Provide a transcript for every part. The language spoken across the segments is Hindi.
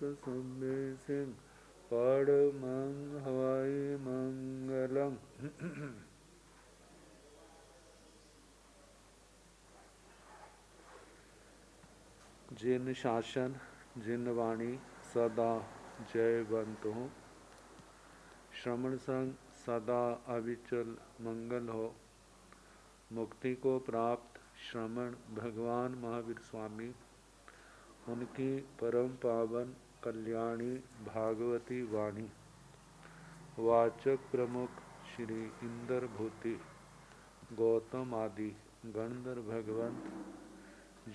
सम्मे सिंह परमं हवाई मंगलम। जिन शासन जिन वाणी सदा जयवंत हो, श्रमण संग सदा अविचल मंगल हो। मुक्ति को प्राप्त श्रमण भगवान महावीर स्वामी, उनकी परम पावन कल्याणी भागवती वाणी, वाचक प्रमुख श्री इंद्र भूति गौतम आदि गणधर भगवंत,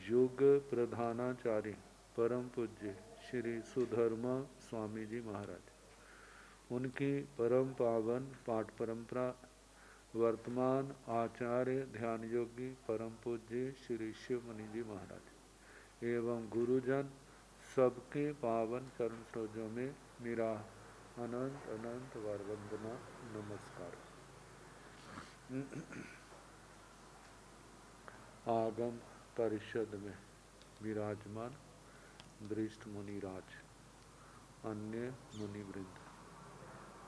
युग प्रधानाचार्य परम पूज्य श्री सुधर्मा स्वामी जी महाराज, उनकी परम पावन पाठ परंपरा, वर्तमान आचार्य ध्यान योगी परम पूज्य श्री शिवमुनि जी महाराज एवं गुरुजन सबके पावन चरण सरोजों में मेरा अनंत अनंत वार वंदना नमस्कार। आगम परिषद में विराजमान वरिष्ठ मुनिराज, अन्य मुनिवृंद,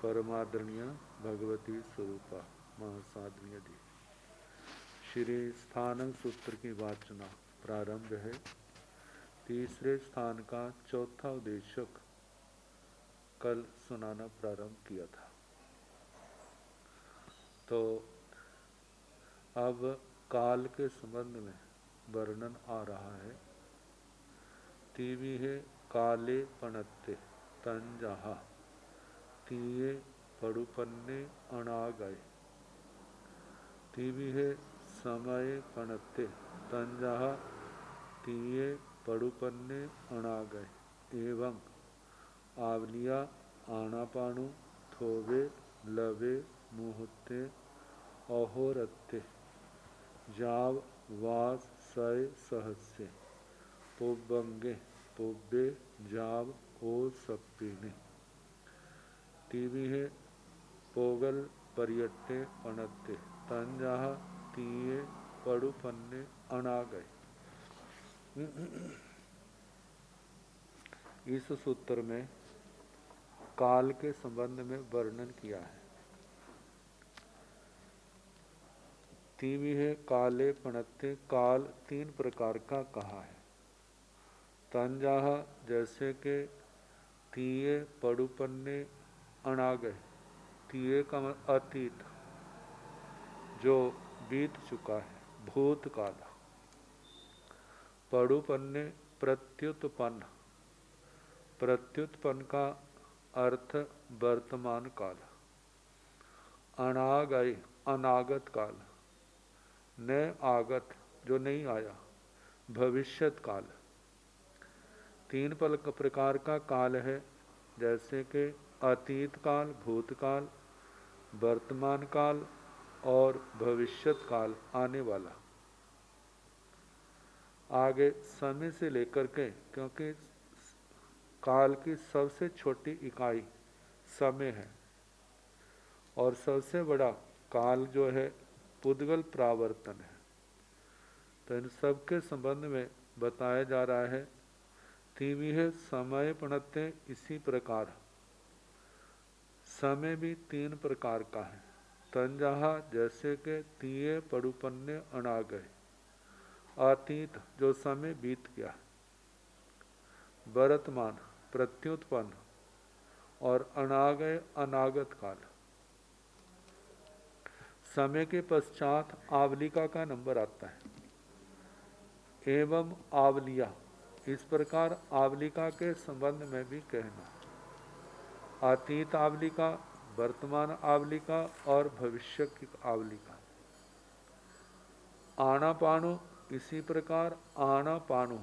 परमादरणीय भगवती स्वरूपा महासाध्वी जी, श्री स्थानक सूत्र की वाचना प्रारंभ है। तीसरे स्थान का चौथा उद्देशक कल सुनाना प्रारंभ किया था। तो अब काल के संबंध में वर्णन आ रहा है। तीवी है काले पणत्ते तंजहा, तीये पड़ुपन्ने अणागय। तीवी है समय पणत्ते तंजहा, तीये पड़ुपन्ने अणागय। एवं आवलिया आनापाणु थोवे लवे मुहूर्ते अहोरत्ते, जाव वास सय सहस्य, पुब्बंगे पुब्बे जाव ओ सप्पीने। तीवी है पोगल पर्यट्टे पणत्ते तंजहा, तीये पड़ुपन्ने अणागय। इस सूत्र में काल के संबंध में वर्णन किया है। तीवी है काले पणत्ते, काल तीन प्रकार का कहा है। तंजहा जैसे के तीये पड़ुपन्ने अणागय, तीये का अतीत जो बीत चुका है, भूतकाल। पड़ुपन्ने प्रत्युत्पन्न, प्रत्युत्पन्न का अर्थ वर्तमान काल। अनागय अनागत काल, न आगत जो नहीं आया, भविष्यत काल। तीन प्रकार का काल है, जैसे कि अतीत काल, भूतकाल, वर्तमान काल और भविष्यत काल आने वाला। आगे समय से लेकर के, क्योंकि काल की सबसे छोटी इकाई समय है और सबसे बड़ा काल जो है पुद्गल प्रावर्तन है। तो इन सब के संबंध में बताया जा रहा है। तीवी है समय पणत्ते, इसी प्रकार समय भी तीन प्रकार का है। तंजहा जैसे के तीये पड़ुपन्ने अणागय, अतीत जो समय बीत गया, वर्तमान प्रत्युत्पन्न और अणागय अनागत काल। समय के पश्चात आवलिका का नंबर आता है। एवं आवलिया, इस प्रकार आवलिका के संबंध में भी कहना, अतीत आवलिका, वर्तमान आवलिका और भविष्य की आवलिका। आनापाणु, इसी प्रकार आनापाणु,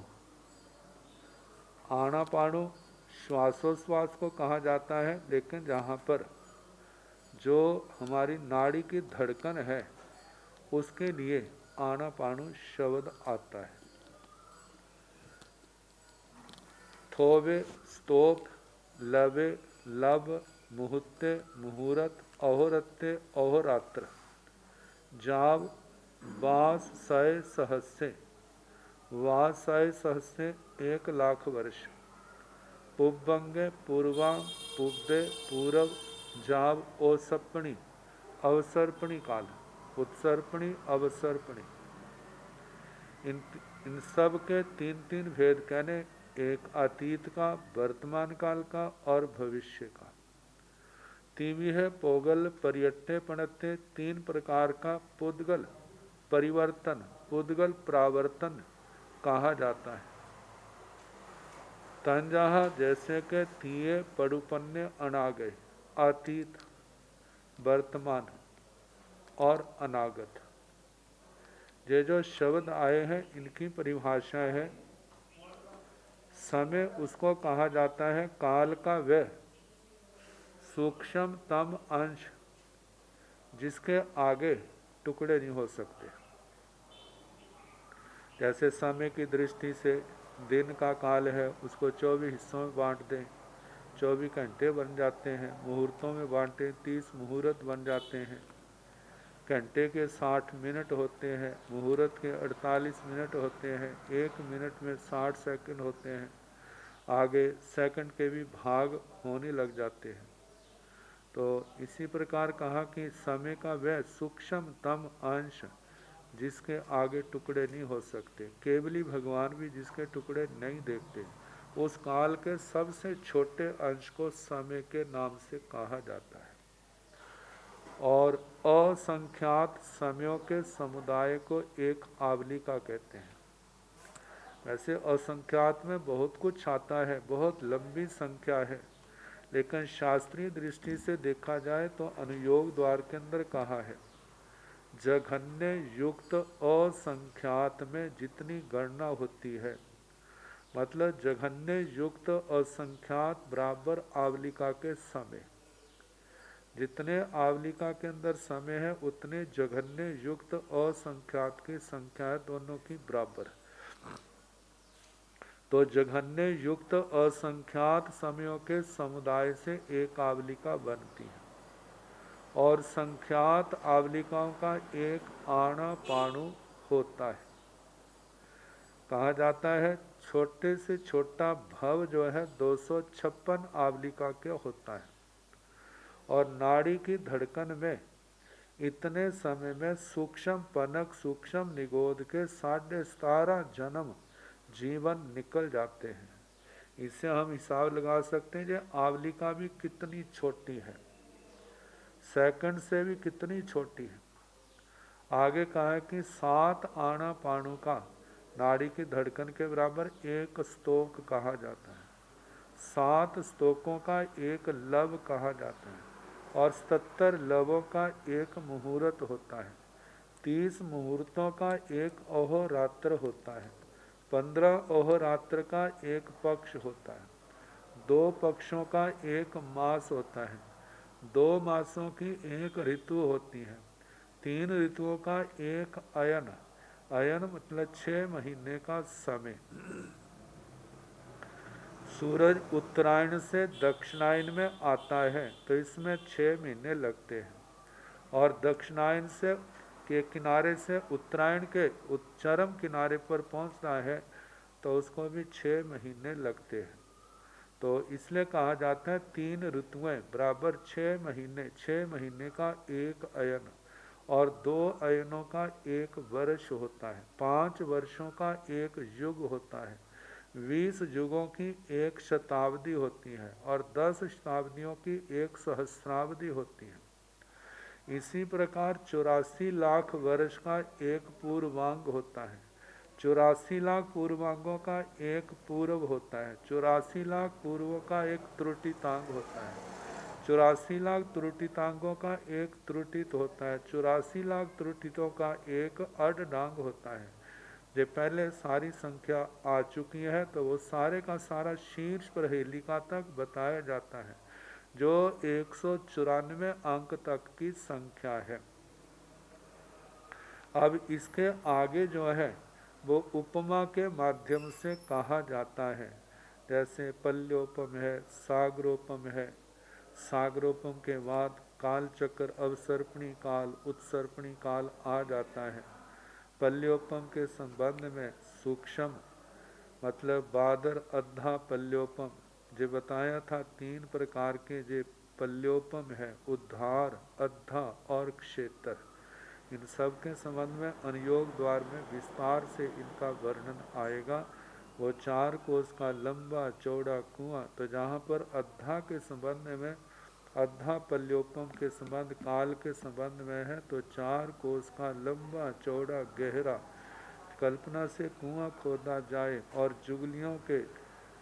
आनापाणु श्वासोश्वास को कहा जाता है, लेकिन जहाँ पर जो हमारी नाड़ी की धड़कन है उसके लिए आनापाणु शब्द आता है। थोवे स्तोप, लवे लब, मुहूर्ते मुहूर्त, अहोरत्ते अहोरात्र, जाव वास सय सहस्ये, वास सय सहस्ये 1,00,000 वर्ष, पुब्बंगे पूर्वांग पुब्बे पूरब जाव ओसर्पणी अवसर्पणी काल, उत्सर्पणी अवसर्पणी। इन सब के तीन तीन भेद कहने, एक अतीत का, वर्तमान काल का और भविष्य का। तीवी है पोगल पर्यट्टे पणत्ते, तीन प्रकार का पुद्गल परिवर्तन, पुद्गल प्रावर्तन कहा जाता है। तंजाहा जैसे के तीये पड़ुपन्ने अनागय, अतीत, वर्तमान और अनागत। ये जो शब्द आए हैं इनकी परिभाषा है, समय उसको कहा जाता है काल का वह सूक्ष्मतम अंश जिसके आगे टुकड़े नहीं हो सकते। जैसे समय की दृष्टि से दिन का काल है, उसको 24 हिस्सों में बांट दें, 24 घंटे बन जाते हैं। मुहूर्तों में बांटें, 30 मुहूर्त बन जाते हैं। घंटे के 60 मिनट होते हैं, मुहूर्त के 48 मिनट होते हैं, 1 मिनट में 60 सेकंड होते हैं। आगे सेकंड के भी भाग होने लग जाते हैं। तो इसी प्रकार कहा कि समय का वह सूक्ष्मतम अंश जिसके आगे टुकड़े नहीं हो सकते। केवली भगवान भी जिसके टुकड़े नहीं देखते, उस काल के सबसे छोटे अंश को समय के नाम से कहा जाता है। और असंख्यात समयों के समुदाय को एक आवलिका कहते हैं। वैसे असंख्यात में बहुत कुछ आता है, बहुत लंबी संख्या है, लेकिन शास्त्रीय दृष्टि से देखा जाए तो अनुयोग द्वार के अंदर कहा है, जघन्य युक्त असंख्यात में जितनी गणना होती है, मतलब जघन्य युक्त असंख्यात बराबर आवलिका के समय। जितने आवलिका के अंदर समय है उतने जघन्य युक्त असंख्यात की संख्या है, दोनों की बराबर। तो जघन्य युक्त असंख्यात समयों के समुदाय से एक आवलिका बनती है, और संख्यात आवलिकाओं का एक आणा पाणु होता है। कहा जाता है छोटे से छोटा भव जो है 256 आवलिका के होता है, और नाड़ी की धड़कन में इतने समय में सूक्ष्म पनक सूक्ष्म निगोद के 17.5 जन्म जीवन निकल जाते हैं। इससे हम हिसाब लगा सकते हैं कि आवलिका भी कितनी छोटी है, सेकंड से भी कितनी छोटी है। आगे कहा है कि 7 आणा पाणु का नाड़ी की धड़कन के बराबर एक स्तोक कहा जाता है, 7 स्तोकों का एक लव कहा जाता है, और 77 लवों का एक मुहूर्त होता है, 30 मुहूर्तों का एक अहोरात्र होता है, 15 अहोरात्र का एक पक्ष होता है, 2 पक्षों का एक मास होता है, 2 मासों की एक ऋतु होती है, 3 ऋतुओं का एक अयन, अयन मतलब 6 महीने का समय। सूरज उत्तरायण से दक्षिणायन में आता है तो इसमें 6 महीने लगते हैं, और दक्षिणायन से के किनारे से उत्तरायण के चरम किनारे पर पहुंचना है तो उसको भी 6 महीने लगते हैं। तो इसलिए कहा जाता है 3 ऋतुएं बराबर 6 महीने, 6 महीने का एक अयन, और 2 अयनों का एक वर्ष होता है, 5 वर्षों का एक युग होता है, 20 युगों की एक शताब्दी होती है, और 10 शताब्दियों की एक सहस्राब्दी होती है। इसी प्रकार 84 लाख वर्ष का एक पूर्वांग होता है, 84 लाख पूर्वांगों का एक पूर्व होता है, 84 लाख पूर्वों का एक त्रुटितांग होता है, 84 लाख त्रुटितांगों का एक त्रुटित होता है, 84 लाख त्रुटितों का एक अर्धडांग होता है। जो पहले सारी संख्या आ चुकी है तो वो सारे का सारा शीर्ष पर हेलिका तक बताया जाता है, जो 194 अंक तक की संख्या है। अब इसके आगे जो है वो उपमा के माध्यम से कहा जाता है, जैसे पल्योपम है, सागरोपम है, सागरोपम के बाद काल चक्र अवसर्पणी काल उत्सर्पणी काल आ जाता है। पल्योपम के संबंध में सूक्ष्म मतलब बादर अद्धा पल्योपम, जो बताया था 3 प्रकार के जो पल्योपम है, उद्धार, अद्धा और क्षेत्र, इन सब के संबंध में अनुयोग द्वार में विस्तार से इनका वर्णन आएगा। वो 4 कोस का लंबा चौड़ा कुआं, तो जहाँ पर अद्धा के संबंध में, अद्धा पल्योपम के संबंध काल के संबंध में है, तो 4 कोस का लंबा चौड़ा गहरा कल्पना से कुआं खोदा जाए और जुगलियों के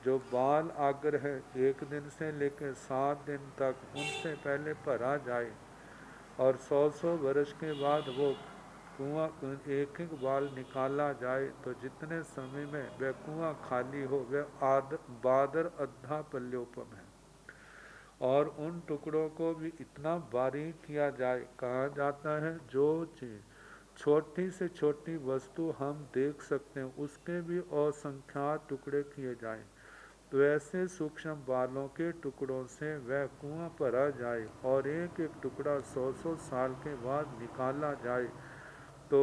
जो बाल आगर है 1 दिन से लेकर 7 दिन तक उनसे पहले भरा जाए और 100 वर्ष के बाद वो कुआं एक एक बाल निकाला जाए, तो जितने समय में वह कुआं खाली हो वह बादर अद्धा पल्योपम है। और उन टुकड़ों को भी इतना बारीक किया जाए, कहा जाता है जो चीज छोटी से छोटी वस्तु हम देख सकते हैं उसके भी असंख्यात टुकड़े किए जाएं, तो ऐसे सूक्ष्म बालों के टुकड़ों से वह कुआं भरा जाए और एक एक टुकड़ा 100 साल के बाद निकाला जाए, तो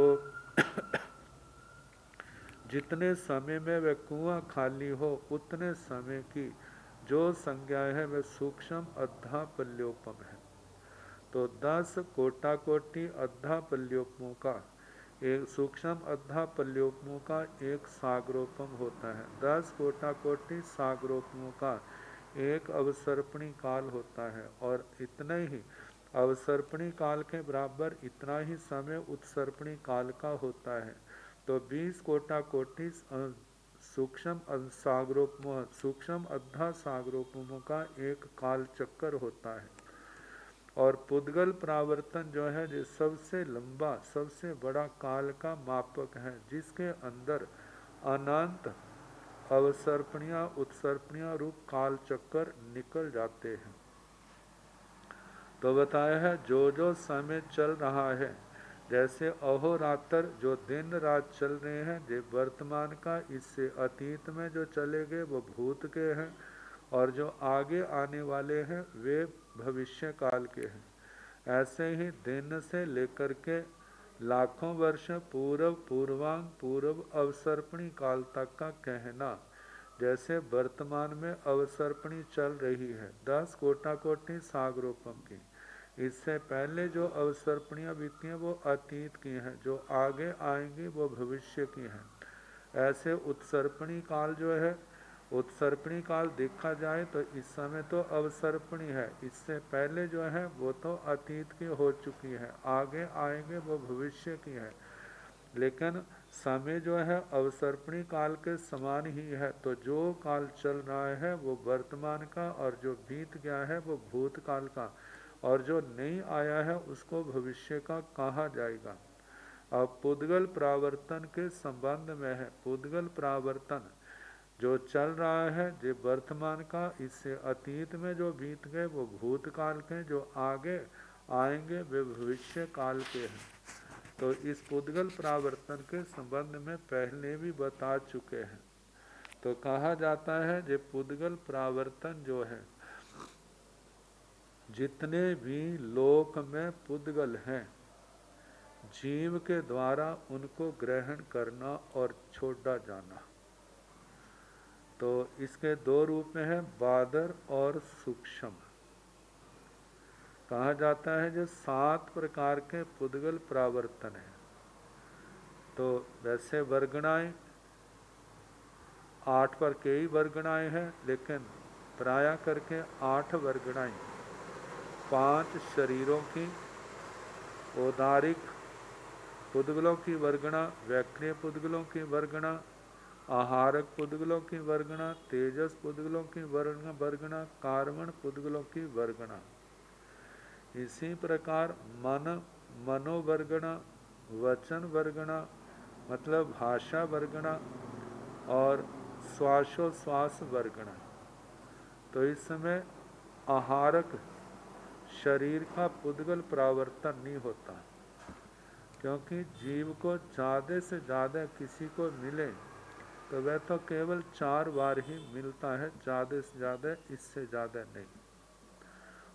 जितने समय में वह कुआं खाली हो उतने समय की जो संज्ञा है वह सूक्ष्म अद्धा पल्योपम है। तो 10 कोटा कोटि अद्धा पल्योपमों का एक सूक्ष्म अद्धा पल्योपमों का एक सागरोपम होता है। 10 कोटा कोटि सागरोपमों का एक अवसर्पणी काल होता है, और इतने ही अवसर्पणी काल के बराबर इतना ही समय उत्सर्पणी काल का होता है। तो 20 कोटा कोटि सूक्ष्म सागरोपमों, सूक्ष्म अद्धा सागरोपमों का एक काल चक्कर होता है। और पुद्गल प्रावर्तन जो है जो सबसे लंबा सबसे बड़ा काल का मापक है, जिसके अंदर अनंत अवसर्पणियां उत्सर्पणियां रूप काल चक्कर निकल जाते हैं। तो बताया है जो जो समय चल रहा है, जैसे अहोरात्र जो दिन रात चल रहे हैं जो वर्तमान का, इससे अतीत में जो चले गए वो भूत के हैं, और जो आगे आने वाले हैं वे भविष्य काल के हैं। ऐसे ही दिन से लेकर के लाखों वर्ष पूर्व पूर्वांग पूर्व अवसर्पणी काल तक का कहना, जैसे वर्तमान में अवसर्पणी चल रही है 10 कोटा कोटि सागरोपम की, इससे पहले जो अवसर्पणियाँ बीती हैं वो अतीत की हैं, जो आगे आएंगी वो भविष्य की हैं। ऐसे उत्सर्पणी काल जो है, उत्सर्पणी काल देखा जाए तो इस समय तो अवसर्पणी है, इससे पहले जो है वो तो अतीत की हो चुकी है, आगे आएंगे वो भविष्य की है। लेकिन समय जो है अवसर्पणी काल के समान ही है, तो जो काल चल रहा है वो वर्तमान का, और जो बीत गया है वो भूतकाल का, और जो नहीं आया है उसको भविष्य का कहा जाएगा। अब पुद्गल प्रावर्तन के संबंध में है, पुद्गल प्रावर्तन जो चल रहा है जो वर्तमान का, इससे अतीत में जो बीत गए वो भूतकाल के, जो आगे आएंगे वे भविष्य काल के हैं। तो इस पुद्गल प्रावर्तन के संबंध में पहले भी बता चुके हैं। तो कहा जाता है जो पुद्गल प्रावर्तन जो है, जितने भी लोक में पुद्गल हैं जीव के द्वारा उनको ग्रहण करना और छोड़ा जाना। तो इसके 2 रूप में है, बादर और सूक्ष्म। कहा जाता है जो 7 प्रकार के पुद्गल प्रावर्तन है। तो वैसे वर्गणाएं 8 पर कई वर्गणाएं हैं, लेकिन प्राय करके 8 वर्गणाएं, 5 शरीरों की, औदारिक पुद्गलों की वर्गणा, वैक्रिय पुद्गलों की वर्गणा, आहारक पुद्गलों की वर्गणा, तेजस पुद्गलों की वर्गणा, कार्बन पुद्गलों की वर्गणा। इसी प्रकार मन मनोवर्गणा, वचन वर्गणा मतलब भाषा वर्गणा, और श्वासोश्वास वर्गणा। तो इस समय आहारक शरीर का पुद्गल प्रावर्तन नहीं होता, क्योंकि जीव को ज़्यादा से ज़्यादा किसी को मिले तो वह तो केवल 4 बार ही मिलता है, ज़्यादा से ज़्यादा, इससे ज़्यादा नहीं।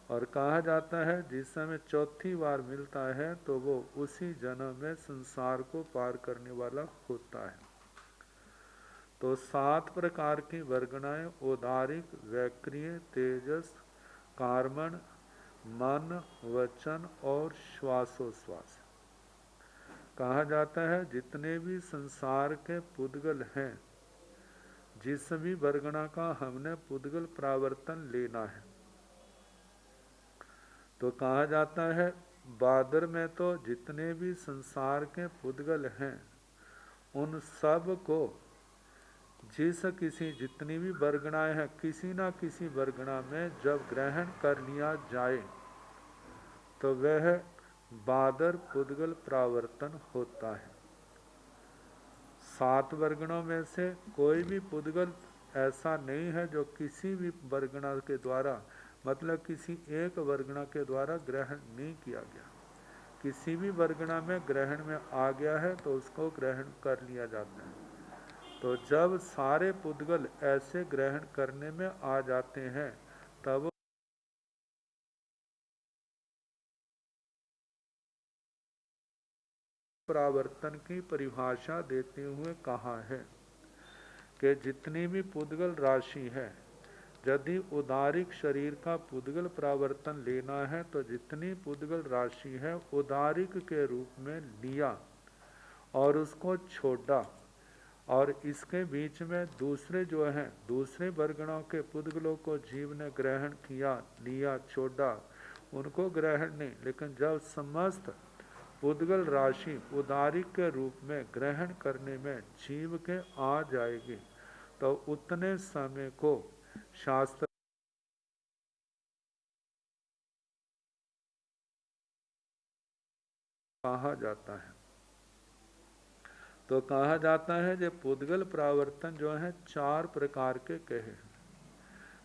और कहा जाता है जिस समय 4थी बार मिलता है तो वो उसी जन्म में संसार को पार करने वाला होता है। तो 7 प्रकार की वर्गणाएं औदारिक, वैक्रिय, तेजस, कार्मण, मन, वचन और श्वासोश्वास। कहा जाता है जितने भी संसार के पुद्गल हैं, जिस भी वर्गणा का हमने पुद्गल प्रावर्तन लेना है, तो कहा जाता है बादर में तो जितने भी संसार के पुद्गल हैं, उन सब को जितनी भी वर्गणाएं हैं, किसी ना किसी वर्गणा में जब ग्रहण कर लिया जाए तो वह बादर पुद्गल प्रावर्तन होता है। 7 वर्गणों में से कोई भी पुद्गल ऐसा नहीं है जो किसी भी वर्गणा के द्वारा, मतलब किसी एक वर्गणा के द्वारा ग्रहण नहीं किया गया। किसी भी वर्गणा में ग्रहण में आ गया है तो उसको ग्रहण कर लिया जाता है। तो जब सारे पुद्गल ऐसे ग्रहण करने में आ जाते हैं तब प्रावर्तन की परिभाषा देते हुए कहा है कि जितनी भी पुद्गल राशि है, यदि उदारिक शरीर का पुद्गल प्रावर्तन लेना है तो जितनी पुद्गल राशि है उदारिक के रूप में लिया और उसको छोड़ा, और इसके बीच में दूसरे जो हैं, दूसरे वर्गणों के पुद्गलों को जीव ने ग्रहण किया, लिया, छोड़ा, उनको ग्रहण नहीं, लेकिन जब समस्त पुद्गल राशि उदारिक के रूप में ग्रहण करने में जीव के आ जाएगी तो उतने समय को शास्त्र कहा जाता है। तो कहा जाता है जो पुद्गल प्रावर्तन जो है 4 प्रकार के कहे हैं,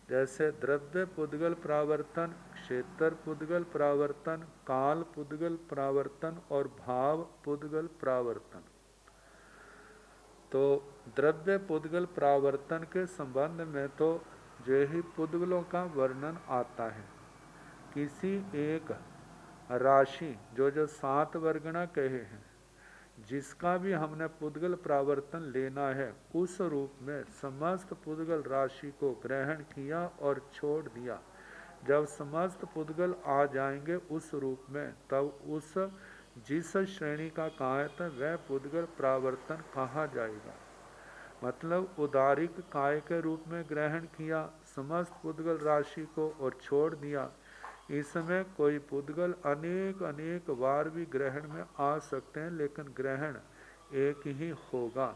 जैसे द्रव्य पुद्गल प्रावर्तन, क्षेत्र पुद्गल प्रावर्तन, काल पुद्गल प्रावर्तन और भाव पुद्गल प्रावर्तन। तो द्रव्य पुद्गल प्रावर्तन के संबंध में तो जो ही पुद्गलों का वर्णन आता है। किसी एक राशि जो 7 वर्गणा कहे हैं, जिसका भी हमने पुद्गल प्रावर्तन लेना है, उस रूप में समस्त पुद्गल राशि को ग्रहण किया और छोड़ दिया। जब समस्त पुद्गल आ जाएंगे उस रूप में, तब उस जिस श्रेणी का काय था वह पुद्गल प्रावर्तन कहा जाएगा। मतलब उदारिक काय के रूप में ग्रहण किया समस्त पुद्गल राशि को और छोड़ दिया। इसमें कोई पुद्गल अनेक अनेक बार भी ग्रहण में आ सकते हैं, लेकिन ग्रहण एक ही होगा।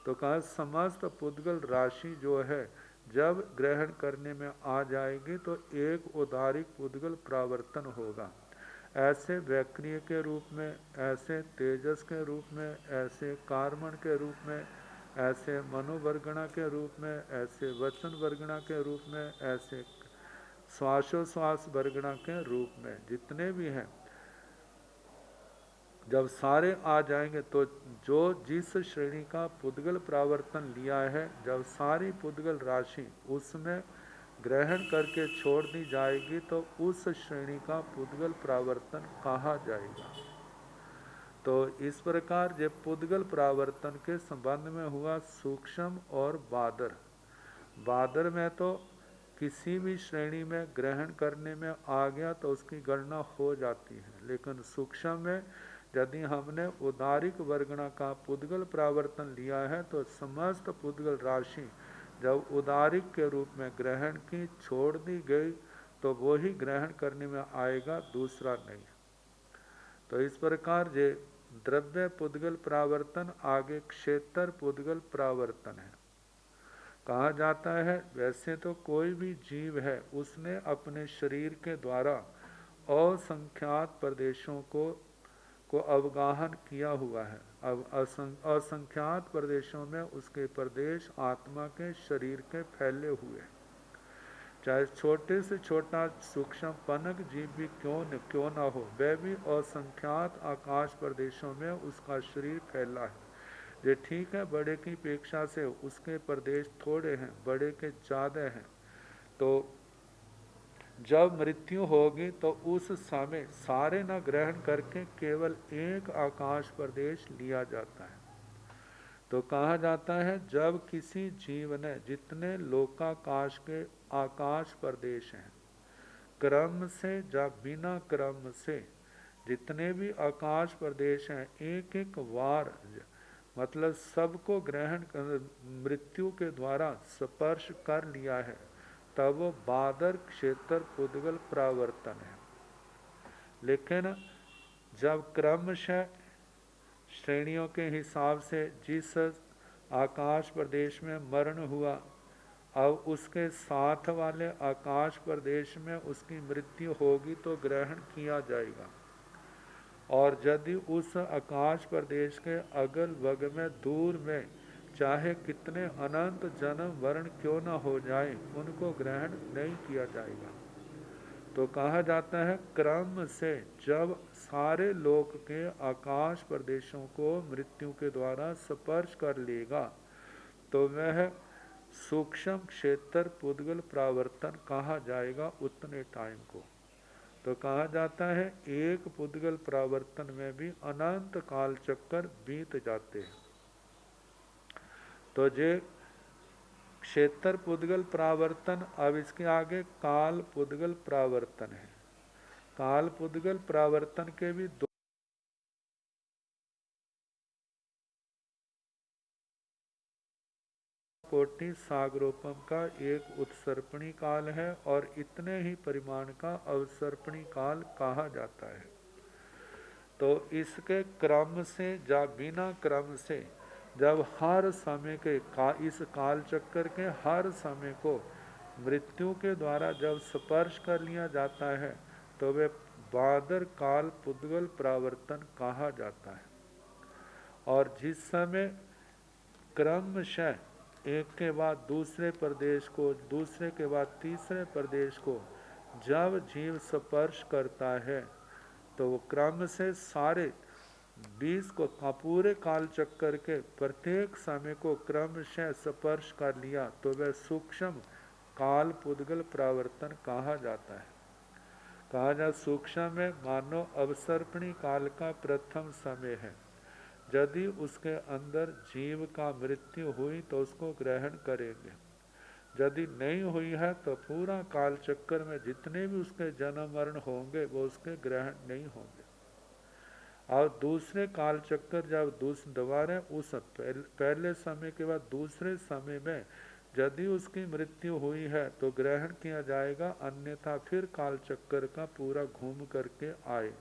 तो कहा समस्त पुद्गल राशि जो है जब ग्रहण करने में आ जाएगी तो एक उदारिक पुद्गल प्रावर्तन होगा। ऐसे वैक्रिय के रूप में, ऐसे तेजस के रूप में, ऐसे कार्मण के रूप में, ऐसे मनोवर्गणा के रूप में, ऐसे वचन वर्गणा के रूप में, ऐसे श्वासोश्वास वर्गणा के रूप में, जितने भी हैं जब सारे आ जाएंगे तो जो जिस श्रेणी का पुद्गल प्रावर्तन लिया है, जब सारी पुद्गल राशि उसमें ग्रहण करके छोड़ दी जाएगी तो उस श्रेणी का पुद्गल प्रावर्तन कहा जाएगा। तो इस प्रकार जब पुद्गल प्रावर्तन के संबंध में हुआ सूक्ष्म और बादर। बादर में तो किसी भी श्रेणी में ग्रहण करने में आ गया तो उसकी गणना हो जाती है, लेकिन सूक्ष्म में यदि हमने उदारिक वर्गणा का पुद्गल प्रावर्तन लिया है तो समस्त पुद्गल राशि जब उदारिक के रूप में ग्रहण की छोड़ दी गई तो वो ही ग्रहण करने में आएगा, दूसरा नहीं। तो इस प्रकार जे द्रव्य पुद्गल प्रावर्तन आगे क्षेत्र पुद्गल प्रावर्तन है। कहा जाता है वैसे तो कोई भी जीव है उसने अपने शरीर के द्वारा असंख्यात प्रदेशों को अवगाहन किया हुआ है। अब असंख्यात प्रदेशों में उसके प्रदेश आत्मा के शरीर के फैले हुए, चाहे छोटे से छोटा सूक्ष्म पनक जीव भी क्यों न हो, वह भी असंख्यात आकाश प्रदेशों में उसका शरीर फैला है। ये ठीक है, बड़े की अपेक्षा से उसके प्रदेश थोड़े हैं, बड़े के ज़्यादा हैं। तो जब मृत्यु होगी तो उस समय सारे न ग्रहण करके केवल एक आकाश प्रदेश लिया जाता है। तो कहा जाता है जब किसी जीव ने जितने लोकाकाश के आकाश प्रदेश हैं क्रम से या बिना क्रम से जितने भी आकाश प्रदेश हैं एक एक वार मतलब सबको ग्रहण मृत्यु के द्वारा स्पर्श कर लिया है तब वो बादर क्षेत्र पुद्गल प्रावर्तन है। लेकिन जब क्रमशः श्रेणियों के हिसाब से जिस आकाश प्रदेश में मरण हुआ अब उसके साथ वाले आकाश प्रदेश में उसकी मृत्यु होगी तो ग्रहण किया जाएगा। और यदि उस आकाश प्रदेश के अगल बगल में दूर में चाहे कितने अनंत जन्म वर्ण क्यों न हो जाए उनको ग्रहण नहीं किया जाएगा। तो कहा जाता है क्रम से जब सारे लोक के आकाश प्रदेशों को मृत्यु के द्वारा स्पर्श कर लेगा तो वह सूक्ष्म क्षेत्र पुद्गल प्रावर्तन कहा जाएगा उतने टाइम को। तो कहा जाता है एक पुद्गल प्रावर्तन में भी अनंत काल चक्कर बीत जाते हैं। तो जे क्षेत्र पुद्गल प्रावर्तन, अब इसके आगे काल पुद्गल प्रावर्तन है। काल पुद्गल प्रावर्तन के भी दो कोटि सागरोपम का एक उत्सर्पणी काल है और इतने ही परिमाण का अवसर्पणी काल कहा जाता है। तो इसके क्रम से या बिना क्रम से जब हर समय के इस काल चक्कर के हर समय को मृत्यु के द्वारा जब स्पर्श कर लिया जाता है तो वे बादर काल पुद्गल प्रावर्तन कहा जाता है। और जिस समय क्रमशः एक के बाद दूसरे प्रदेश को दूसरे के बाद तीसरे प्रदेश को जब जीव स्पर्श करता है तो वो क्रम से सारे 20 को पूरे काल चक्कर के प्रत्येक समय को क्रमशः स्पर्श कर लिया तो वह सूक्ष्म काल पुद्गल प्रावर्तन कहा जाता है। कहा जाए सूक्ष्म में मानो अवसर्पणी काल का प्रथम समय है। यदि उसके अंदर जीव का मृत्यु हुई तो उसको ग्रहण करेंगे, यदि नहीं हुई है तो पूरा काल चक्कर में जितने भी उसके जन्म मरण होंगे वो उसके ग्रहण नहीं होंगे। और दूसरे काल चक्कर जब दोबारा उस पहले समय के बाद दूसरे समय में यदि उसकी मृत्यु हुई है तो ग्रहण किया जाएगा, अन्यथा फिर काल चक्कर का पूरा घूम करके आए।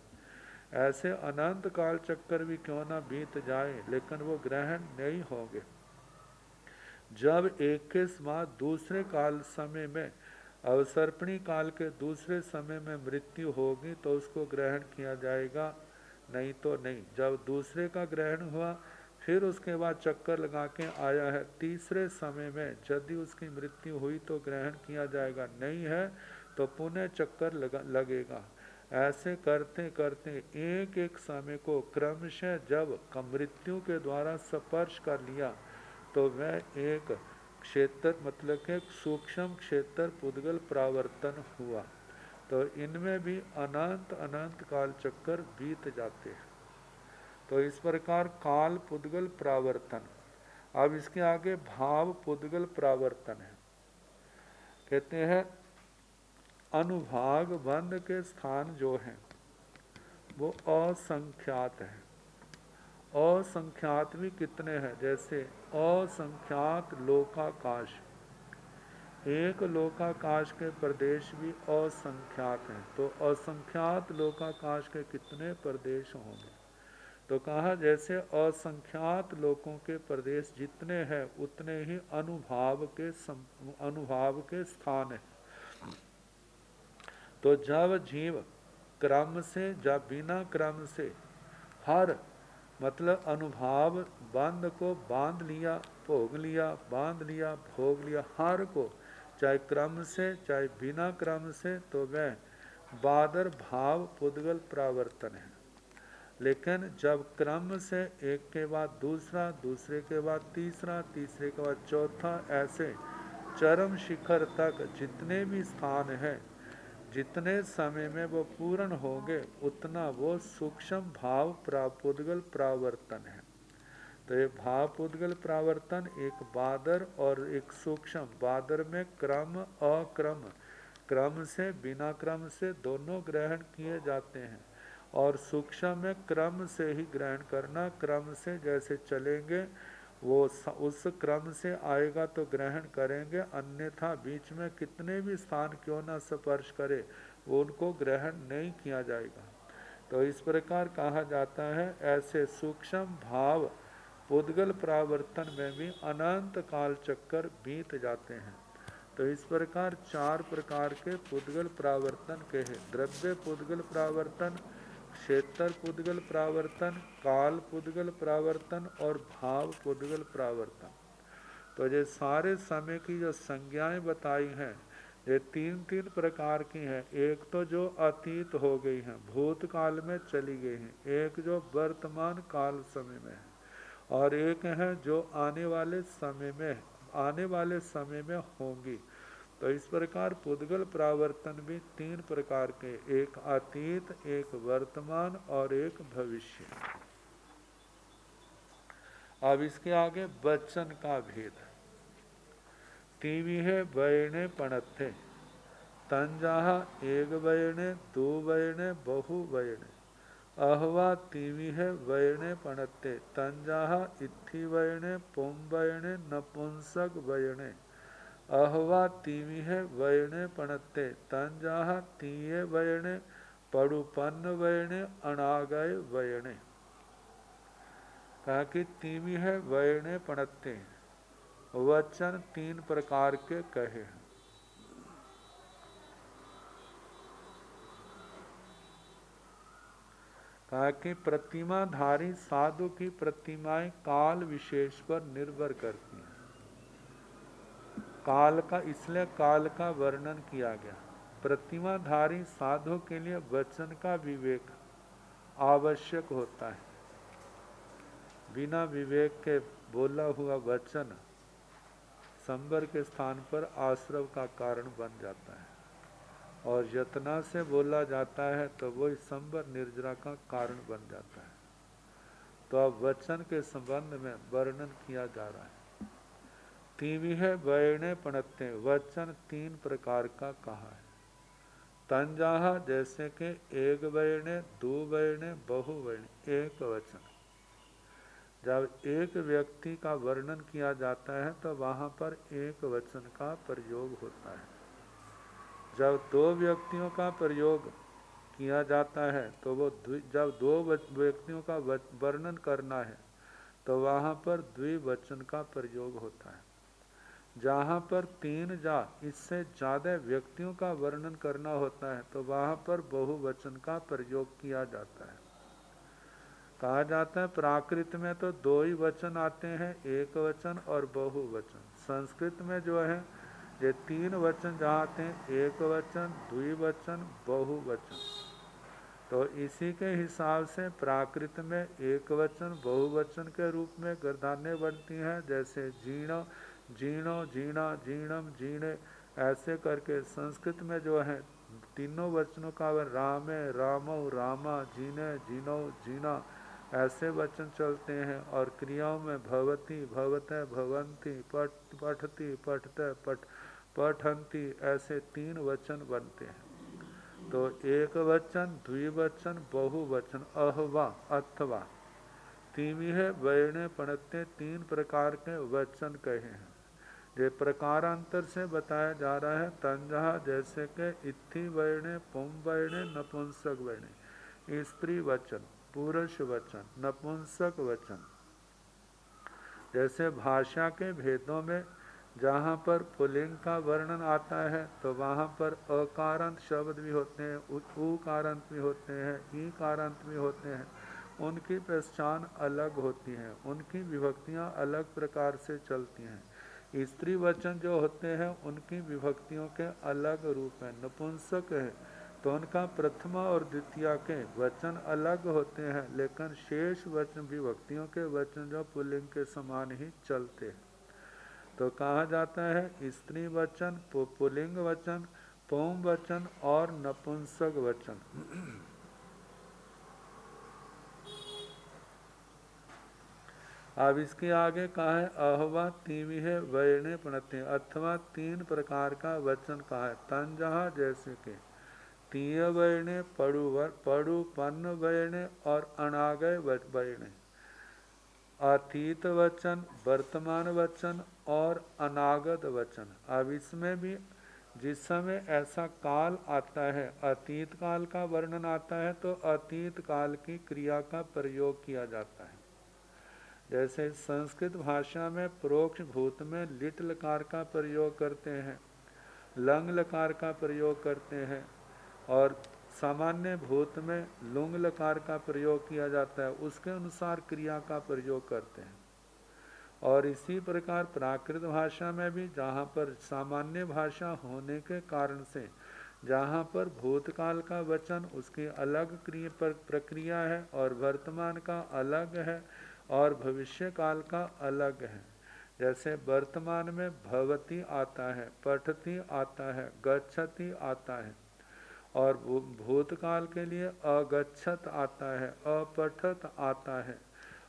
ऐसे अनंत काल चक्कर भी क्यों ना बीत जाए लेकिन वो ग्रहण नहीं होंगे। जब एक के बाद दूसरे काल समय में अवसर्पणी काल के दूसरे समय में मृत्यु होगी तो उसको ग्रहण किया जाएगा, नहीं तो नहीं। जब दूसरे का ग्रहण हुआ फिर उसके बाद चक्कर लगा के आया है तीसरे समय में यदि उसकी मृत्यु हुई तो ग्रहण किया जाएगा, नहीं है तो पुनः चक्कर लगेगा। ऐसे करते करते एक एक समय को क्रमशः जब मृत्यु के द्वारा स्पर्श कर लिया तो वह एक क्षेत्र मतलब के सूक्ष्म क्षेत्र पुद्गल प्रावर्तन हुआ। तो इनमें भी अनंत अनंत काल चक्कर बीत जाते हैं। तो इस प्रकार काल पुद्गल प्रावर्तन। अब इसके आगे भाव पुद्गल प्रावर्तन है। कहते हैं अनुभाग बंध के स्थान जो हैं वो असंख्यात हैं। असंख्यात भी कितने हैं, जैसे असंख्यात लोकाकाश, एक लोकाकाश के प्रदेश भी असंख्यात हैं। तो असंख्यात लोकाकाश के कितने प्रदेश होंगे। तो कहा जैसे असंख्यात लोकों के प्रदेश जितने हैं उतने ही अनुभाव के स्थान है। तो जब जीव क्रम से या बिना क्रम से हर मतलब अनुभाव बंध को बांध लिया, भोग लिया, बांध लिया, भोग लिया, हर को चाहे क्रम से चाहे बिना क्रम से, तो वह बादर भाव पुद्गल प्रावर्तन है। लेकिन जब क्रम से एक के बाद दूसरा, दूसरे के बाद तीसरा, तीसरे के बाद चौथा, ऐसे चरम शिखर तक जितने भी स्थान हैं, जितने समय में वो पूर्ण होंगे उतना वो सूक्ष्म भाव पुद्गल प्रावर्तन है। तो ये भाव पुद्गल प्रावर्तन एक बादर और एक सूक्ष्म। बादर में क्रम अक्रम, क्रम से बिना क्रम से दोनों ग्रहण किए जाते हैं, और सूक्ष्म में क्रम से ही ग्रहण करना। क्रम से जैसे चलेंगे वो उस क्रम से आएगा तो ग्रहण करेंगे, अन्यथा बीच में कितने भी स्थान क्यों न स्पर्श करे वो उनको ग्रहण नहीं किया जाएगा। तो इस प्रकार कहा जाता है ऐसे सूक्ष्म भाव पुद्गल प्रावर्तन में भी अनंत काल चक्कर बीत जाते हैं। तो इस प्रकार 4 प्रकार के पुद्गल प्रावर्तन के हैं। द्रव्य पुद्गल प्रावर्तन, क्षेत्र पुद्गल प्रावर्तन, काल पुद्गल प्रावर्तन और भाव पुद्गल प्रावर्तन। तो ये सारे समय की जो संज्ञाएं बताई हैं ये 3 प्रकार की हैं। एक तो जो अतीत हो गई हैं, भूतकाल में चली गई हैं, एक जो वर्तमान काल समय में है, और एक है जो आने वाले समय में होंगी। तो इस प्रकार पुद्गल प्रावर्तन भी 3 प्रकार के, एक अतीत, एक वर्तमान और एक भविष्य। अब इसके आगे वचन का भेद। तीविहे वयने पणत्थे, तंजाहा एक वयने, दो वयने, बहु वयने। अहवा तीविहे वयने पणत्ते, तंजाहा इत्थि वयने, पुम वयने, नपुंसक वयने। अहवा तीविहे वयने पणत्ते, तंजाहा तीये वयने, पड़ुपन्न वयने, अनागय वयने। कहा कि तीविहे वयने पणत्ते, वचन 3 प्रकार के कहे हैं। कहा कि प्रतिमाधारी साधु की प्रतिमाएं काल विशेष पर निर्भर करती हैं। काल का, इसलिए काल का वर्णन किया गया। प्रतिमाधारी साधु के लिए वचन का विवेक आवश्यक होता है। बिना विवेक के बोला हुआ वचन संबर के स्थान पर आश्रव का कारण बन जाता है, और यतना से बोला जाता है तो वो संबर निर्जरा का कारण बन जाता है। तो अब वचन के संबंध में वर्णन किया जा रहा है। तीविहे वयने पणत्ते, वचन 3 प्रकार का कहा है। तंजाहा जैसे कि एक वयने, दो वयने, बहु वयने, एक वचन। जब एक व्यक्ति का वर्णन किया जाता है तो वहां पर एक वचन का प्रयोग होता है। जब 2 व्यक्तियों का प्रयोग किया जाता है तो वो जब 2 व्यक्तियों का वर्णन करना है तो वहां पर द्विवचन का प्रयोग होता है। जहां पर 3 या इससे ज्यादा व्यक्तियों का वर्णन करना होता है तो वहां पर बहुवचन का प्रयोग किया जाता है। कहा जाता है प्राकृत में तो 2 ही वचन आते हैं, एक वचन और बहुवचन। संस्कृत में जो है ये 3 वचन जहाँ आते हैं, एक वचन, द्विवचन, बहुवचन। तो इसी के हिसाब से प्राकृत में एक वचन बहुवचन के रूप में गर्दानें बनती हैं, जैसे जीर्ण, जीर्णो, जीर्णा, जीर्णम, जीर्णे, ऐसे करके। संस्कृत में जो है तीनों वचनों का रामे, रामो, रामा, जीने, जीनो, जीना, ऐसे वचन चलते हैं। और क्रियाओं में भवती, भवते, भवंती, पठती, पठते, पठंती, ऐसे 3 वचन बनते हैं। तो एक वचन, द्विवचन, बहुवचन, अहवा अथवा, तीविहे वयने पणत्ते, 3 प्रकार के वचन कहे हैं। ये प्रकारांतर से बताया जा रहा है। तंजहा जैसे के इत्थि वयने, पुम वयने, नपुंसक वयने, स्त्री वचन, पुरुष वचन, नपुंसक वचन। जैसे भाषा के भेदों में जहाँ पर पुल्लिंग का वर्णन आता है तो वहाँ पर अकारांत शब्द भी होते हैं, उकारांत भी होते हैं, ईकारांत भी होते हैं। उनकी पहचान अलग होती है, उनकी विभक्तियाँ अलग प्रकार से चलती हैं। स्त्री वचन जो होते हैं उनकी विभक्तियों के अलग रूप हैं। नपुंसक है तो उनका प्रथमा और द्वितीया के वचन अलग होते हैं, लेकिन शेष वचन विभक्तियों के वचन जो पुल्लिंग के समान ही चलते हैं। तो कहा जाता है स्त्री वचन, पुल्लिंग वचन, पुम वचन और नपुंसक वचन। अब इसके आगे कहा है अहवा तीवी है वैणे पणते, अथवा 3 प्रकार का वचन कहा है। तन जहाँ जैसे के तीय वैणे, पड़ु पन्न वैणे और अनागय वैणे, अतीत वचन, वर्तमान वचन और अनागत वचन। अब इसमें भी जिस समय ऐसा काल आता है, अतीत काल का वर्णन आता है, तो अतीत काल की क्रिया का प्रयोग किया जाता है। जैसे संस्कृत भाषा में प्रोक्ष भूत में लिट लकार का प्रयोग करते हैं, लंग लकार का प्रयोग करते हैं, और सामान्य भूत में लुंग लकार का प्रयोग किया जाता है, उसके अनुसार क्रिया का प्रयोग करते हैं। और इसी प्रकार प्राकृत भाषा में भी जहाँ पर सामान्य भाषा होने के कारण से जहाँ पर भूतकाल का वचन उसकी अलग प्रक्रिया है और वर्तमान का अलग है और भविष्य काल का अलग है। जैसे वर्तमान में भवति आता है, पठति आता है, गच्छति आता है, और भूतकाल के लिए अगच्छत आता है, अपठत आता है,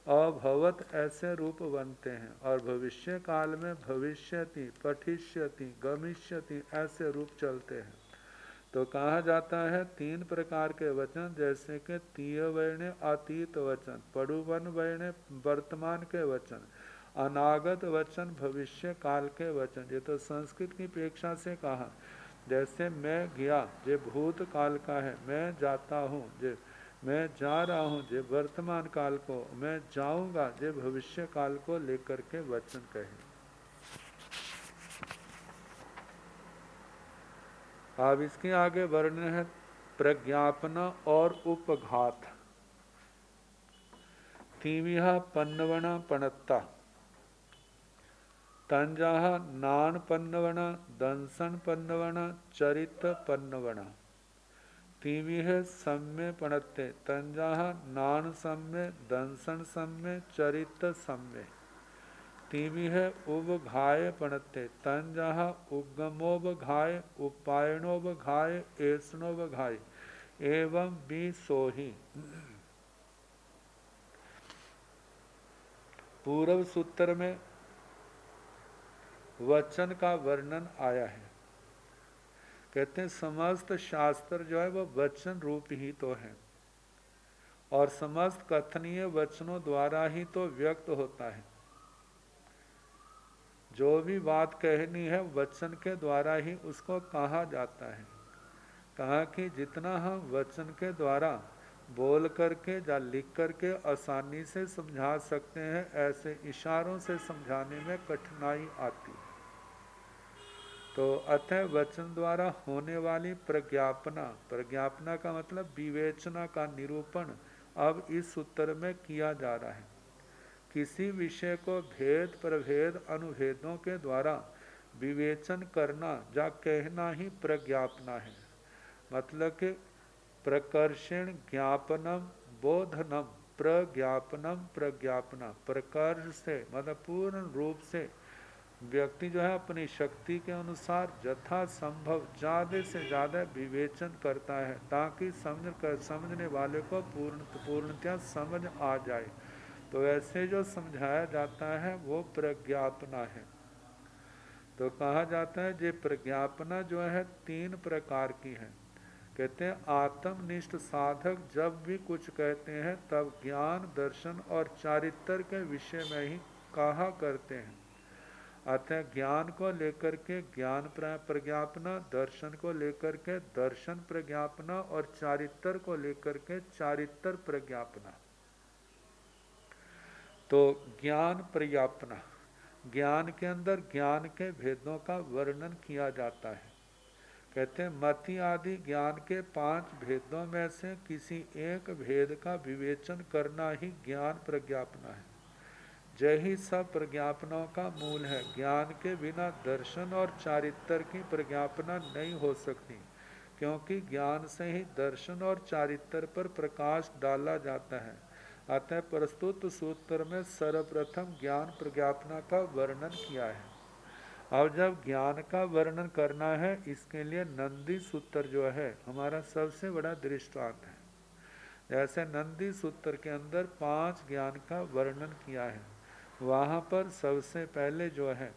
अभवत ऐसे रूप बनते हैं। और भविष्य काल में भविष्यति, पठिष्यति, गमिष्यति ऐसे रूप चलते हैं। तो कहा जाता है 3 प्रकार के वचन, जैसे कि तीय वैणे अतीत वचन, पड़ुवन वैणे वर्तमान के वचन, अनागत वचन भविष्य काल के वचन। ये तो संस्कृत की अपेक्षा से कहा। जैसे मैं गया जे भूत काल का है, मैं जाता हूँ जे मैं जा रहा हूँ जे वर्तमान काल को, मैं जाऊंगा जे भविष्य काल को लेकर के वचन कहे। अब इसके आगे वर्णन है प्रज्ञापन और उपघात। तीविहा पन्नवना पणत्ता, तंजाह नान पन्नवना, दंसन पन्नवना, चरित पन्नवना। तीविह सम्य पणत्ते, तंजाह नान सम्य, दंसन सम्य, चरित सम्य। तीविह उवघाय पणत्ते, तंजाह उगमोवघाय, उपायनोवघाय, ऐसनोवघाय एवं विसोहि। पूर्व सूत्र में वचन का वर्णन आया है। कहते हैं समस्त शास्त्र जो है वह वचन रूप ही तो है, और समस्त कथनीय वचनों द्वारा ही तो व्यक्त होता है। जो भी बात कहनी है वचन के द्वारा ही उसको कहा जाता है। कहा कि जितना हम वचन के द्वारा बोल करके या लिख करके आसानी से समझा सकते हैं, ऐसे इशारों से समझाने में कठिनाई आती है। तो अतः वचन द्वारा होने वाली प्रज्ञापना, प्रज्ञापना का मतलब विवेचना का निरूपण अब इस सूत्र में किया जा रहा है। किसी विषय को भेद प्रभेद अनुभेदों के द्वारा विवेचन करना या कहना ही प्रज्ञापना है। मतलब कि प्रकर्षण ज्ञापनम बोधनम प्रज्ञापनम प्रज्ञापना। प्रकर्ष से मतलब पूर्ण रूप से व्यक्ति जो है अपनी शक्ति के अनुसार यथा संभव ज़्यादा से ज़्यादा विवेचन करता है, ताकि समझने वाले को पूर्णतः समझ आ जाए। तो ऐसे जो समझाया जाता है वो प्रज्ञापना है। तो कहा जाता है ये प्रज्ञापना जो है 3 प्रकार की है। कहते हैं आत्मनिष्ठ साधक जब भी कुछ कहते हैं तब ज्ञान, दर्शन और चारित्र के विषय में ही कहा करते हैं। अतः ज्ञान को लेकर के ज्ञान प्रज्ञापना, दर्शन को लेकर के दर्शन प्रज्ञापना और चारित्र को लेकर के चारित्र प्रज्ञापना। तो ज्ञान प्रज्ञापना, ज्ञान के अंदर ज्ञान के भेदों का वर्णन किया जाता है। कहते हैं मति आदि ज्ञान के 5 भेदों में से किसी एक भेद का विवेचन करना ही ज्ञान प्रज्ञापना है। यही सब प्रज्ञापनों का मूल है। ज्ञान के बिना दर्शन और चारित्र की प्रज्ञापना नहीं हो सकती, क्योंकि ज्ञान से ही दर्शन और चारित्र पर प्रकाश डाला जाता है। अतः प्रस्तुत सूत्र में सर्वप्रथम ज्ञान प्रज्ञापना का वर्णन किया है। अब जब ज्ञान का वर्णन करना है, इसके लिए नंदी सूत्र जो है हमारा सबसे बड़ा दृष्टांत है। जैसे नंदी सूत्र के अंदर 5 ज्ञान का वर्णन किया है, वहाँ पर सबसे पहले जो है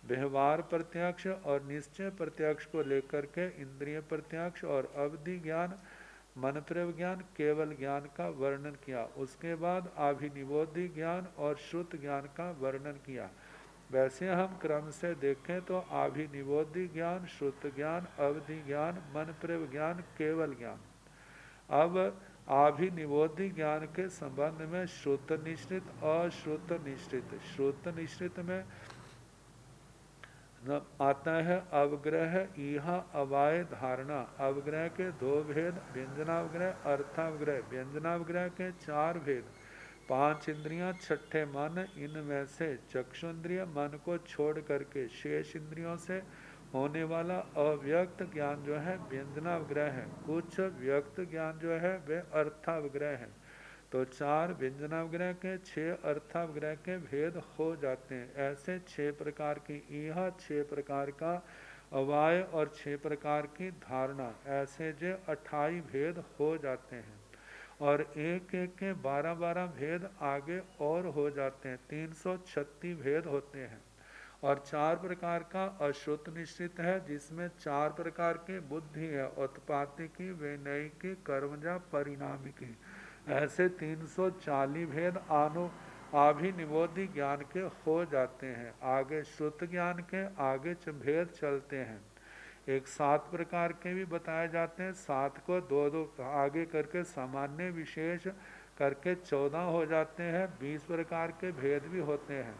व्यवहार प्रत्यक्ष और निश्चय प्रत्यक्ष को लेकर के इंद्रिय प्रत्यक्ष और अवधि ज्ञान, मन प्रव ज्ञान, केवल ज्ञान का वर्णन किया। उसके बाद अभिनिबोधि ज्ञान और श्रुत ज्ञान का वर्णन किया। वैसे हम क्रम से देखें तो अभिनिबोधि ज्ञान, श्रुत ज्ञान, अवधि ज्ञान, मन प्रव ज्ञान, केवल ज्ञान। अब अभिनिबोधि ज्ञान के संबंध में श्रुत निश्चित, अश्रुत निश्चित। श्रुत निश्चित में आता है अवग्रह, इहा, अवाय, धारणा। अवग्रह के दो भेद, व्यंजनावग्रह, अर्थावग्रह। व्यंजनावग्रह के चार भेद, पांच इंद्रियां, छठे मन। इनमें से चक्षुन्द्रिय मन को छोड़ करके शेष इंद्रियों से होने वाला अव्यक्त ज्ञान जो है व्यंजनावग्रह है। कुछ व्यक्त ज्ञान जो है वे अर्थावग्रह है। तो चार व्यंजनावग्रह के, छह अर्थावग्रह के भेद हो जाते हैं। ऐसे छह प्रकार की यह, छह प्रकार का अवाय और छह प्रकार की धारणा, ऐसे जो 28 भेद हो जाते हैं। और एक एक के 12-12 भेद आगे और हो जाते हैं, 336 भेद होते हैं। और चार प्रकार का अश्रुत निश्चित है, जिसमें चार प्रकार के बुद्धि है, उत्पातिकी, वैनयिकी, कर्मजा, परिणामिकी। ऐसे 340 भेद अभिनिबोधि ज्ञान के हो जाते हैं। आगे श्रुत ज्ञान के आगे भेद चलते हैं। एक 7 प्रकार के भी बताए जाते हैं। 7 को दो दो आगे करके सामान्य विशेष करके 14 हो जाते हैं। 20 प्रकार के भेद भी होते हैं।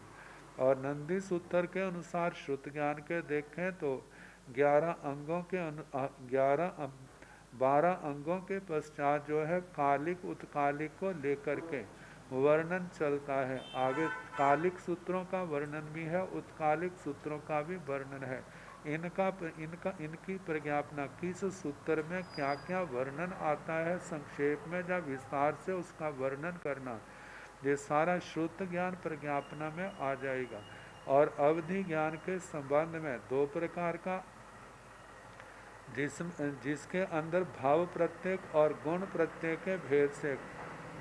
और नंदी सूत्र के अनुसार श्रुत ज्ञान के देखें तो 11 अंगों के 12 अंगों के पश्चात जो है कालिक उत्कालिक को लेकर के वर्णन चलता है। आगे कालिक सूत्रों का वर्णन भी है, उत्कालिक सूत्रों का भी वर्णन है। इनकी प्रज्ञापना किस सूत्र में क्या क्या वर्णन आता है, संक्षेप में या विस्तार से उसका वर्णन करना, ये सारा श्रुत ज्ञान प्रज्ञापना में आ जाएगा। और अवधि ज्ञान के संबंध में दो प्रकार का, जिसके अंदर भाव प्रत्यय और गुण प्रत्यय के भेद से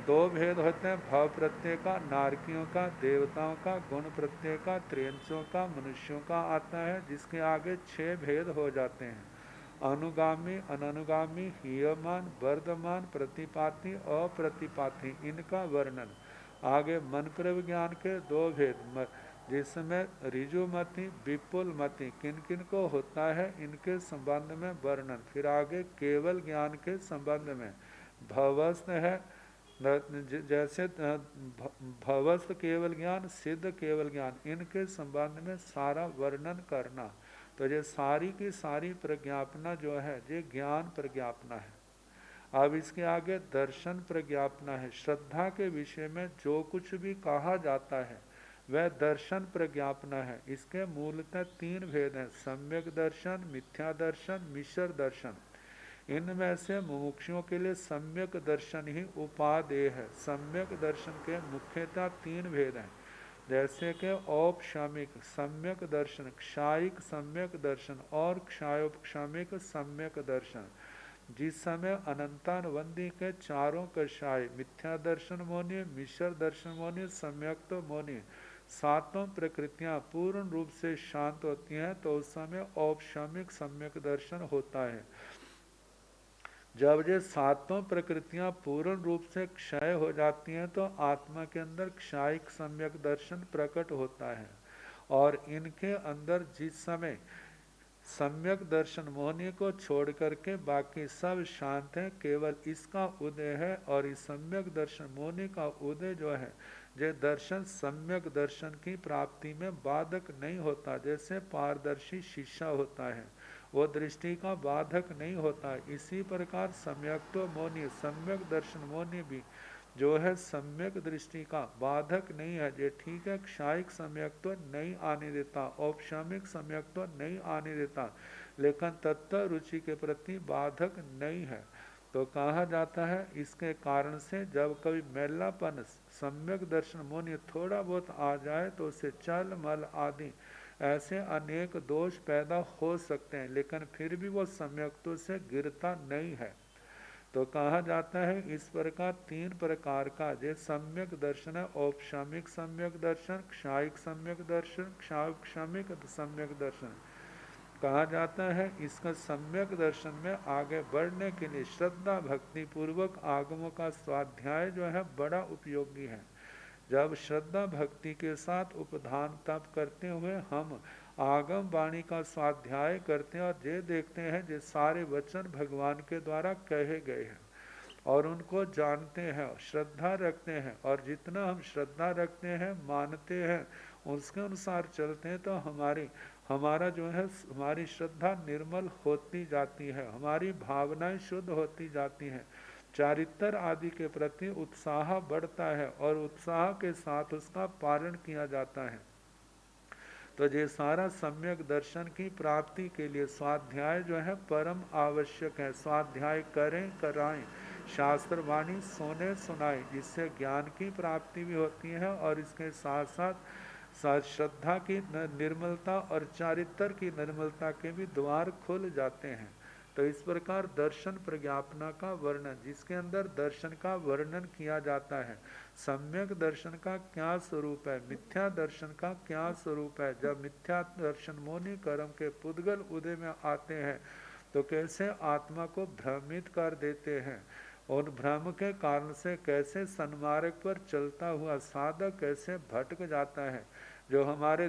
दो भेद होते हैं। भाव प्रत्यय का नारकियों का, देवताओं का, गुण प्रत्यय का त्रियंचों का, मनुष्यों का आता है, जिसके आगे 6 भेद हो जाते हैं। अनुगामी, अननुगामी, हीयमान, वर्धमान, प्रतिपाती, अप्रतिपाती, इनका वर्णन। आगे मन प्रव ज्ञान के 2 भेद, जिसमें ऋजुमति, विपुलमति, किन किन को होता है, इनके संबंध में वर्णन। फिर आगे केवल ज्ञान के संबंध में भवस्त है, जैसे भवस्त केवल ज्ञान, सिद्ध केवल ज्ञान, इनके संबंध में सारा वर्णन करना। तो ये सारी की सारी प्रज्ञापना जो है ये ज्ञान प्रज्ञापना है। अब इसके आगे दर्शन प्रज्ञापना है। श्रद्धा के विषय में जो कुछ भी कहा जाता है वह दर्शन प्रज्ञापना है। इसके मूलतः 3 भेद हैं, सम्यक दर्शन, मिथ्या दर्शन, मिश्र दर्शन। इनमें से मुमुक्षुओं के लिए सम्यक दर्शन ही उपादेय है। सम्यक दर्शन के मुख्यतः 3 भेद हैं, जैसे कि औपशामिक सम्यक दर्शन, क्षायिक सम्यक दर्शन और क्षायोपशामिक सम्यक दर्शन। जिस समय अनंतानुबंधी के चारों कषाय मिथ्या दर्शन मोनि, मिश्र दर्शन मोनि, सम्यक तो मोनि, सातों प्रकृतियां पूर्ण रूप से शांत होती हैं, तो उस समय औपशामिक सम्यक दर्शन होता है। जब ये सातों प्रकृतियां पूर्ण रूप से क्षय हो जाती हैं तो आत्मा के अंदर क्षायिक सम्यक दर्शन प्रकट होता है। और इनके अंदर जिस समय सम्यक दर्शन मोहनी को छोड़ करके बाकी सब शांत हैं, केवल इसका उदय है। और इस सम्यक दर्शन मोहनी का उदय जो है ये दर्शन सम्यक दर्शन की प्राप्ति में बाधक नहीं होता। जैसे पारदर्शी शीशा होता है, वो दृष्टि का बाधक नहीं होता। इसी प्रकार सम्यक तो मोनि, सम्यक दर्शन मोनि भी जो है सम्यक दृष्टि का बाधक नहीं है। ये ठीक है, क्षायिक सम्यक तो नहीं आने देता, औपशामिक सम्यक तो नहीं आने देता, लेकिन तत्व रुचि के प्रति बाधक नहीं है। तो कहा जाता है इसके कारण से जब कभी मैलापन सम्यक दर्शन मोनि थोड़ा बहुत आ जाए तो उसे चल मल आदि ऐसे अनेक दोष पैदा हो सकते हैं, लेकिन फिर भी वो सम्यक्तों से गिरता नहीं है। तो कहा जाता है इस प्रकार 3 प्रकार का जो सम्यक दर्शन है, औपशामिक सम्यक दर्शन, क्षायिक सम्यक दर्शन, क्षायिक सम्यक दर्शन कहा जाता है। इसका सम्यक दर्शन में आगे बढ़ने के लिए श्रद्धा भक्ति पूर्वक आगमों का स्वाध्याय जो है बड़ा उपयोगी है। जब श्रद्धा भक्ति के साथ उपधान तप करते हुए हम आगम वाणी का स्वाध्याय करते हैं और ये देखते हैं ये सारे वचन भगवान के द्वारा कहे गए हैं और उनको जानते हैं, श्रद्धा रखते हैं, और जितना हम श्रद्धा रखते हैं, मानते हैं, उसके अनुसार चलते हैं, तो हमारा जो है हमारी श्रद्धा निर्मल होती जाती है, हमारी भावनाएं शुद्ध होती जाती हैं, चारित्र आदि के प्रति उत्साह बढ़ता है और उत्साह के साथ उसका पालन किया जाता है। तो ये सारा सम्यक दर्शन की प्राप्ति के लिए स्वाध्याय जो है परम आवश्यक है। स्वाध्याय करें, कराएं, शास्त्र वाणी सोने सुनाएं, जिससे ज्ञान की प्राप्ति भी होती है और इसके साथ साथ श्रद्धा की निर्मलता और चारित्र की निर्मलता के भी द्वार खुल जाते हैं। तो इस प्रकार दर्शन प्रज्ञापना का वर्णन, जिसके अंदर दर्शन का वर्णन किया जाता है। सम्यक दर्शन का क्या स्वरूप है, मिथ्या दर्शन का क्या स्वरूप है। जब मिथ्या दर्शन मोनि कर्म के पुद्गल उदय में आते हैं तो कैसे आत्मा को भ्रमित कर देते हैं, और भ्रम के कारण से कैसे सन्मार्ग पर चलता हुआ साधक कैसे भटक जाता है। जो हमारे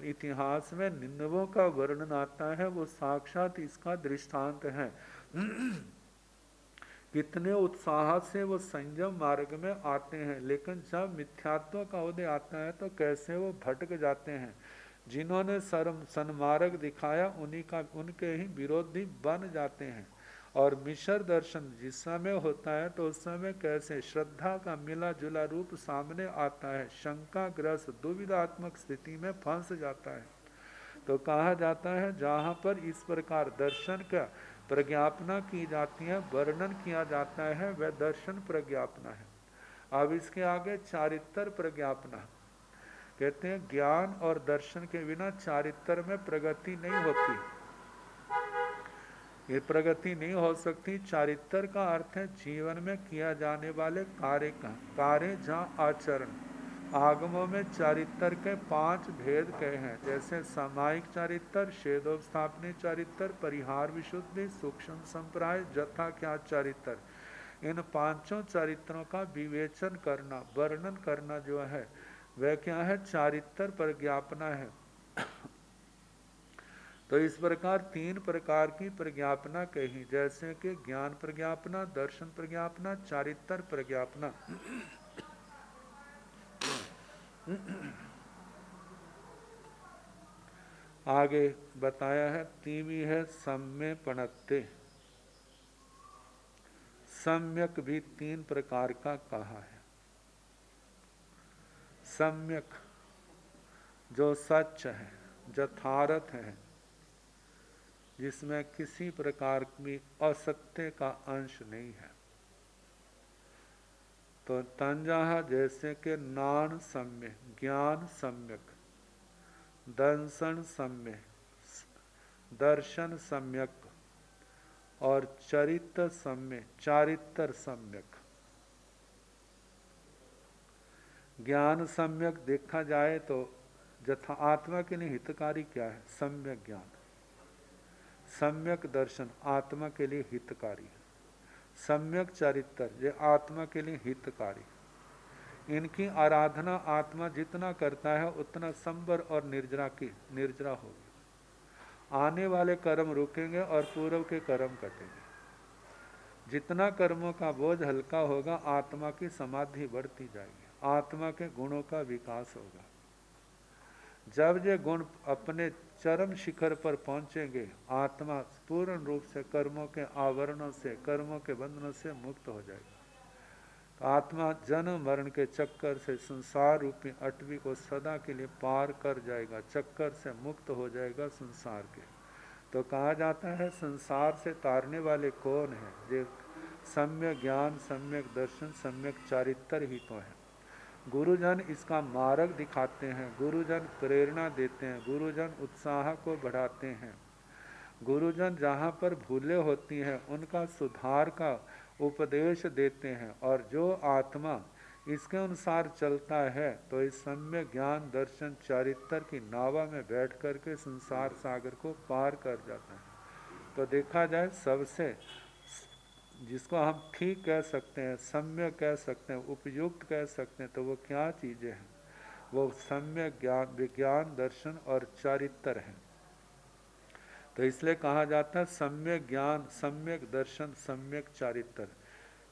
इतिहास में निंदवों का वर्णन आता है वो साक्षात इसका दृष्टांत है। कितने उत्साह से वो संयम मार्ग में आते हैं, लेकिन जब मिथ्यात्व का उदय आता है तो कैसे वो भटक जाते हैं। जिन्होंने सन्मार्ग दिखाया उनके ही विरोधी बन जाते हैं। और मिश्र दर्शन जिस समय होता है तो उस समय कैसे श्रद्धा का मिला जुला रूप सामने आता है, शंकाग्रस्त दुविधात्मक स्थिति में फंस जाता है। तो कहा जाता है जहाँ पर इस प्रकार दर्शन का प्रज्ञापना की जाती है, वर्णन किया जाता है, वह दर्शन प्रज्ञापना है। अब इसके आगे चारित्र प्रज्ञापना कहते हैं। ज्ञान और दर्शन के बिना चारित्र में प्रगति नहीं होती, ये प्रगति नहीं हो सकती। चारित्र का अर्थ है जीवन में किया जाने वाले कार्य जहाँ आचरण। आगमों में चारित्र के 5 भेद कहे हैं, जैसे सामायिक चारित्र, शेदोस्थापनी चारित्र, परिहार विशुद्धि, सूक्ष्म संप्राय, जथा क्या चारित्र। इन 5 चारित्रों का विवेचन करना, वर्णन करना जो है वह क्या है, चारित्र प्रज्ञापना है। तो इस प्रकार 3 प्रकार की प्रज्ञापना कही, जैसे कि ज्ञान प्रज्ञापना, दर्शन प्रज्ञापना, चारित्र प्रज्ञापना। आगे बताया है, तीवी है सम्य पणत्ते। सम्यक भी 3 प्रकार का कहा है। सम्यक जो सच है, यथार्थ है, जिसमें किसी प्रकार की असत्य का अंश नहीं है। तो तंजाह जैसे कि नान सम्य, ज्ञान सम्यक, दर्शन सम्य, दर्शन सम्यक और चरित्र सम्य, चारित्र सम्यक। ज्ञान सम्यक देखा जाए तो यथा आत्मा के लिए हितकारी क्या है, सम्यक ज्ञान। सम्यक दर्शन आत्मा के लिए हितकारी है। सम्यक चरित्र ये आत्मा के लिए हितकारी। इनकी आराधना आत्मा जितना करता है उतना संबर और निर्जरा होगी। आने वाले कर्म रुकेंगे और पूर्व के कर्म कटेंगे। जितना कर्मों का बोझ हल्का होगा आत्मा की समाधि बढ़ती जाएगी, आत्मा के गुणों का विकास होगा। जब ये गुण अपने चरम शिखर पर पहुंचेंगे, आत्मा पूर्ण रूप से कर्मों के आवरणों से, कर्मों के बंधनों से मुक्त हो जाएगी। तो आत्मा जन्म मरण के चक्कर से, संसार रूपी अटवी को सदा के लिए पार कर जाएगा, चक्कर से मुक्त हो जाएगा संसार के। तो कहा जाता है संसार से तारने वाले कौन है, जो सम्यक ज्ञान, सम्यक दर्शन, सम्यक चारित्र ही तो है। गुरुजन इसका मार्ग दिखाते हैं, गुरुजन प्रेरणा देते हैं, गुरुजन उत्साह को बढ़ाते हैं। गुरुजन जहाँ पर भूले होती हैं उनका सुधार का उपदेश देते हैं, और जो आत्मा इसके अनुसार चलता है तो इस सम्यक ज्ञान दर्शन चारित्र की नावा में बैठ कर के संसार सागर को पार कर जाता है। तो देखा जाए सबसे जिसको हम ठीक कह सकते हैं, सम्यक कह सकते हैं, उपयुक्त कह सकते हैं, तो वो क्या चीज़ें हैं? वो सम्यक ज्ञान, विज्ञान, दर्शन और चारित्र है। तो इसलिए कहा जाता है सम्यक ज्ञान, सम्यक दर्शन, सम्यक चारित्र।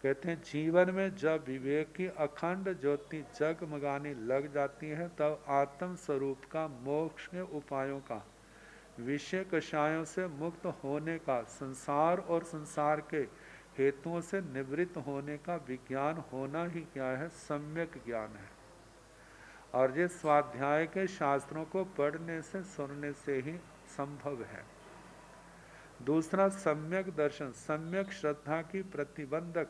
कहते हैं जीवन में जब विवेक की अखंड ज्योति जगमगाने लग जाती है तब आत्म स्वरूप का, मोक्ष के उपायों का, विषय कषायों से मुक्त होने का, संसार और संसार के हेतुओं से निवृत्त होने का विज्ञान होना ही क्या है? सम्यक ज्ञान है। और ये स्वाध्याय के शास्त्रों को पढ़ने से, सुनने से ही संभव है। दूसरा सम्यक दर्शन, सम्यक श्रद्धा की प्रतिबंधक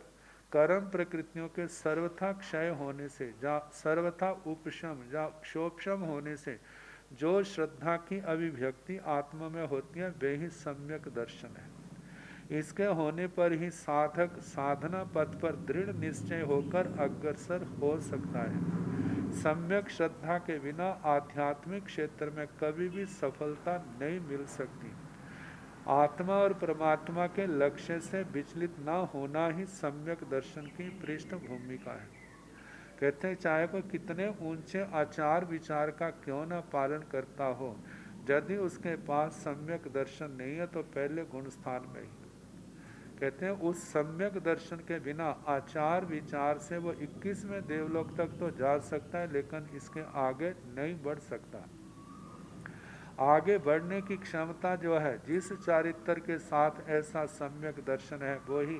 कर्म प्रकृतियों के सर्वथा क्षय होने से, या सर्वथा उपशम या क्षोपशम होने से जो श्रद्धा की अभिव्यक्ति आत्मा में होती है वे ही सम्यक दर्शन है। इसके होने पर ही साधक साधना पथ पर दृढ़ निश्चय होकर अग्रसर हो सकता है। सम्यक श्रद्धा के बिना आध्यात्मिक क्षेत्र में कभी भी सफलता नहीं मिल सकती। आत्मा और परमात्मा के लक्ष्य से विचलित न होना ही सम्यक दर्शन की पृष्ठभूमिका है। कहते हैं चाहे वो कितने ऊंचे आचार विचार का क्यों न पालन करता हो, यदि उसके पास सम्यक दर्शन नहीं है तो पहले गुण स्थान में ही। कहते हैं उस सम्यक दर्शन के बिना आचार विचार से वो 21वें देवलोक तक तो जा सकता है, लेकिन इसके आगे नहीं बढ़ सकता। आगे बढ़ने की क्षमता जो है, जिस चारित्र के साथ ऐसा सम्यक दर्शन है, वो ही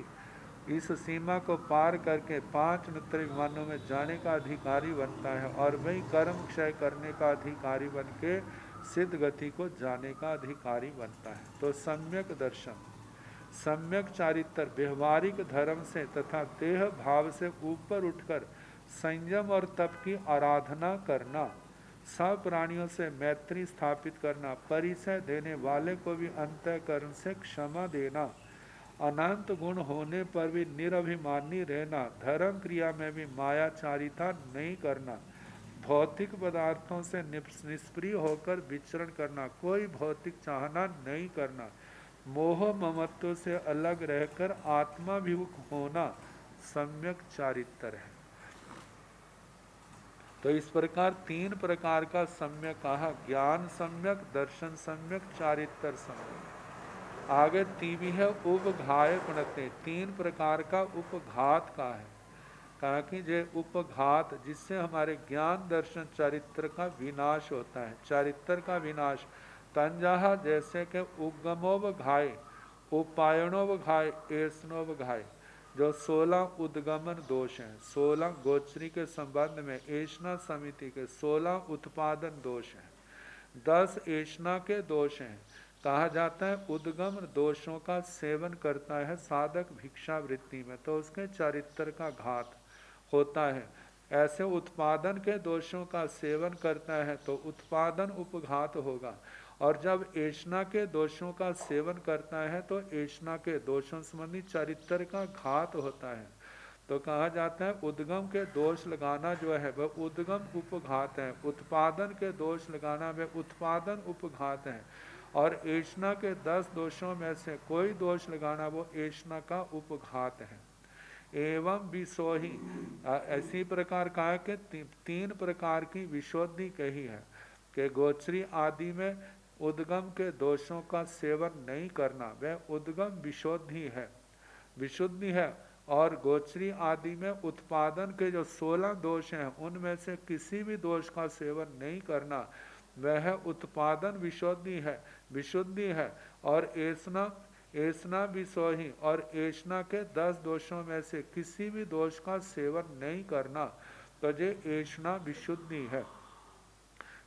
इस सीमा को पार करके 5 नित्य विमानों में जाने का अधिकारी बनता है, और वही कर्म क्षय करने का अधिकारी बन के सिद्ध गति को जाने का अधिकारी बनता है। तो सम्यक दर्शन, सम्यक चारित्र व्यवहारिक धर्म से तथा देह भाव से ऊपर उठकर संयम और तप की आराधना करना, सब प्राणियों से मैत्री स्थापित करना, परिचय देने वाले को भी अंतःकरण से क्षमा देना, अनंत गुण होने पर भी निरभिमानी रहना, धर्म क्रिया में भी मायाचारिता नहीं करना, भौतिक पदार्थों से निष्प्रिय होकर विचरण करना, कोई भौतिक चाहना नहीं करना, मोह ममत्व से अलग रहकर आत्माभिमुख होना सम्यक चारित्र है। तो इस प्रकार 3 प्रकार का सम्यक कहा, ज्ञान सम्यक, दर्शन सम्यक, चारित्र सम्यक। आगे तीवी है उपघाय गुणते, 3 प्रकार का उपघात का है। कहा कि जे उपघात जिससे हमारे ज्ञान दर्शन चारित्र का विनाश होता है, चारित्र का विनाश। तंजाहा जैसे कि उगमोवघाय, उपायनोवघाय, ऐसनोवघाय, जो 16 उद्गमन दोष हैं, 16 गोचरी के संबंध में ऐषणा समिति के 16 उत्पादन दोष हैं, 10 ऐषणा के दोष हैं। कहा जाता है उद्गम दोषों का सेवन करता है साधक भिक्षावृत्ति में तो उसके चारित्र का घात होता है। ऐसे उत्पादन के दोषों का सेवन करता है तो उत्पादन उपघात होगा, और जब ऐषणा के दोषों का सेवन करता है तो ऐषणा के दोषों संबंधी चरित्र का घात होता है। तो कहा जाता है उद्गम के दोष लगाना जो है वह उद्गम उपघात है, उत्पादन के दोष लगाना वह उत्पादन उपघात है, और ऐषणा के 10 दोषों में से कोई दोष लगाना वो ऐषणा का उपघात है। एवं विशोही, ऐसी प्रकार कहा कि 3 प्रकार की विशुद्धि कही है कि गोचरी आदि में उद्गम के दोषों का सेवन नहीं करना वह उद्गम विशुद्धि है, विशुद्धि है। और गोचरी आदि में उत्पादन के जो 16 दोष हैं उनमें से किसी भी दोष का सेवन नहीं करना वह उत्पादन विशुद्धि है, विशुद्धि है। और ऐषणा विशोही और ऐषणा के 10 दोषों में से किसी भी दोष का सेवन नहीं करना तो ये ऐषणा विशुद्धि है।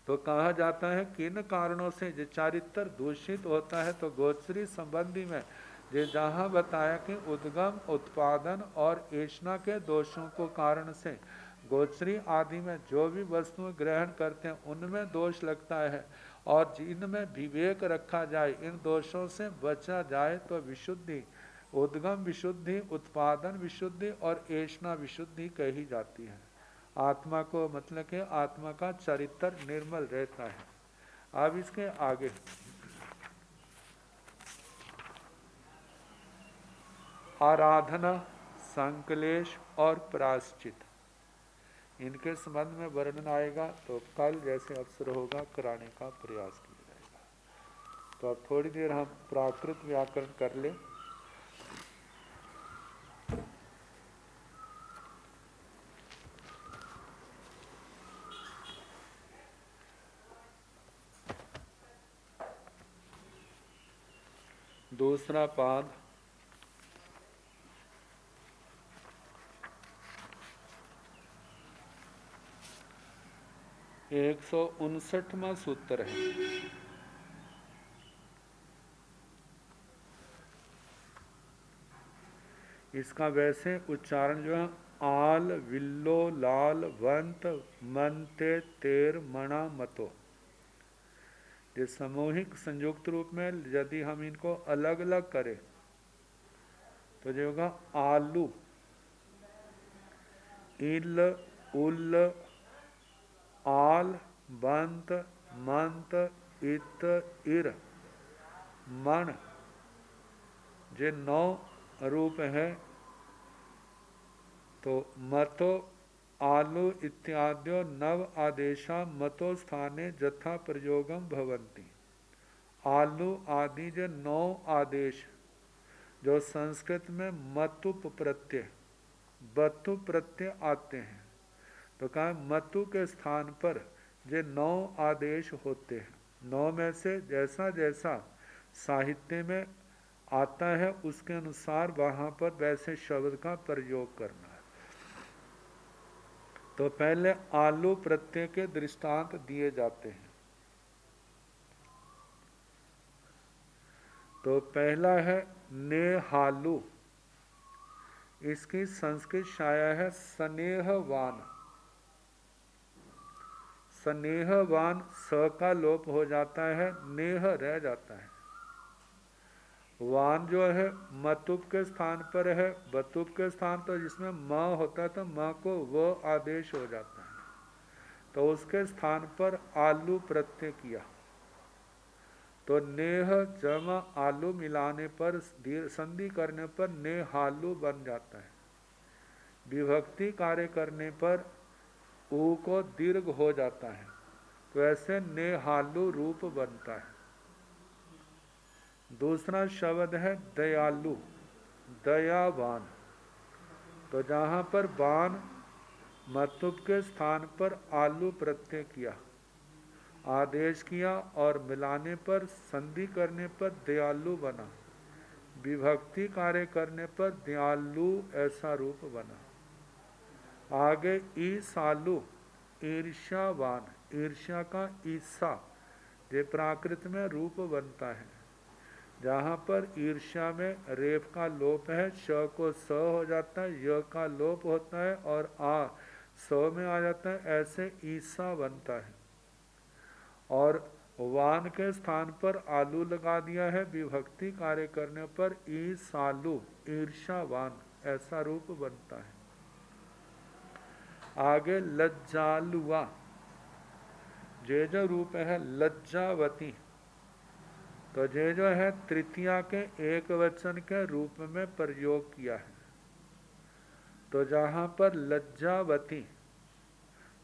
तो कहा जाता है किन कारणों से ये चारित्र दूषित होता है, तो गोचरी संबंधी में ये जहाँ बताया कि उद्गम उत्पादन और ऐषणा के दोषों को कारण से गोचरी आदि में जो भी वस्तुएं ग्रहण करते हैं उनमें दोष लगता है, और जिनमें विवेक रखा जाए, इन दोषों से बचा जाए तो विशुद्धि, उद्गम विशुद्धि, उत्पादन विशुद्धि और ऐष्णा विशुद्धि कही जाती है। आत्मा को मतलब कि आत्मा का चरित्र निर्मल रहता है। अब इसके आगे आराधना, संकलेश और प्रायश्चित, इनके संबंध में वर्णन आएगा, तो कल जैसे अवसर होगा कराने का प्रयास किया जाएगा। तो अब थोड़ी देर हम प्राकृत व्याकरण कर लें। दूसरा पाद, एक 159वां सूत्र है। इसका वैसे उच्चारण जो है आल विल्लो लाल वंत मनते तेर मणा मतो, ये सामूहिक संयुक्त रूप में यदि हम इनको अलग अलग करें तो जो होगा आलू, इल, उल, आल, बंत, मंत, इत, इर, मन, जे 9 रूप है। तो मतो आलू इत्याद्यो नव आदेशा मतो स्थाने जथा प्रयोगम भवन्ति। आलू आदि जो 9 आदेश जो संस्कृत में मतुप प्रत्यय बतु प्रत्यय आते हैं, तो कहा मतु के स्थान पर ये 9 आदेश होते हैं। 9 में से जैसा जैसा साहित्य में आता है उसके अनुसार वहाँ पर वैसे शब्द का प्रयोग करना है। तो पहले आलू प्रत्यय के दृष्टांत दिए जाते हैं। तो पहला है नेहालू, इसकी संस्कृत छाया है स्नेहवान। स्नेहवान स का लोप हो जाता है, नेह रह जाता है। वान जो है मतुप के स्थान पर है, बतुप के स्थान तो जिसमें म होता है तो म को वो आदेश हो जाता है, तो उसके स्थान पर आलू प्रत्यय किया। तो नेह जमा आलू मिलाने पर संधि करने पर नेहालू बन जाता है। विभक्ति कार्य करने पर ऊ को दीर्घ हो जाता है, तो ऐसे नेहालू रूप बनता है। दूसरा शब्द है दयालु, दयावान। तो जहाँ पर बान मतुप के स्थान पर आलू प्रत्यय किया, आदेश किया और मिलाने पर संधि करने पर दयालु बना, विभक्ति कार्य करने पर दयालु ऐसा रूप बना। आगे ईसालु, ईर्ष्यावान, ईर्ष्या का ईसा ये प्राकृत में रूप बनता है। जहाँ पर ईर्ष्या में रेफ का लोप है, श को स हो जाता है, य का लोप होता है और आ स में आ जाता है, ऐसे ईसा बनता है। और वान के स्थान पर आलू लगा दिया है, विभक्ति कार्य करने पर ईसालु, ईर्ष्यावान ऐसा रूप बनता है। आगे लज्जालुआ, जे जो रूप है लज्जावती, तो ये जो है तृतीया के एक वचन के रूप में प्रयोग किया है। तो जहाँ पर लज्जावती,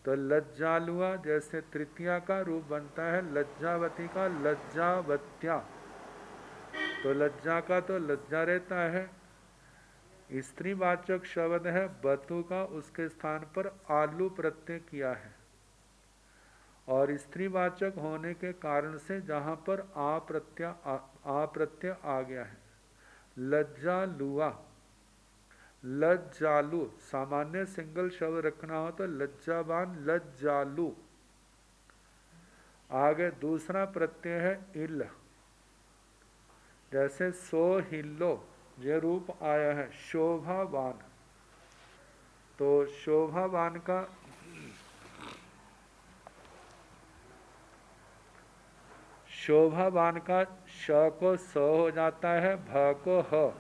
तो लज्जालुआ जैसे तृतीया का रूप बनता है, लज्जावती का लज्जावत्या, तो लज्जा का तो लज्जा रहता है। स्त्रीवाचक शब्द है बतु का, उसके स्थान पर आलू प्रत्यय किया है। और स्त्रीवाचक होने के कारण से जहाँ पर आ प्रत्यय आ गया है। लज्जालुआ, लज्जालु, सामान्य सिंगल शब्द रखना हो तो लज्जावान, लज्जालु। आगे दूसरा प्रत्यय है इल, जैसे सोहिल्लो ये रूप आया है शोभावान। तो शोभावान का शोभावान का श को स हो जाता है, भ को ह।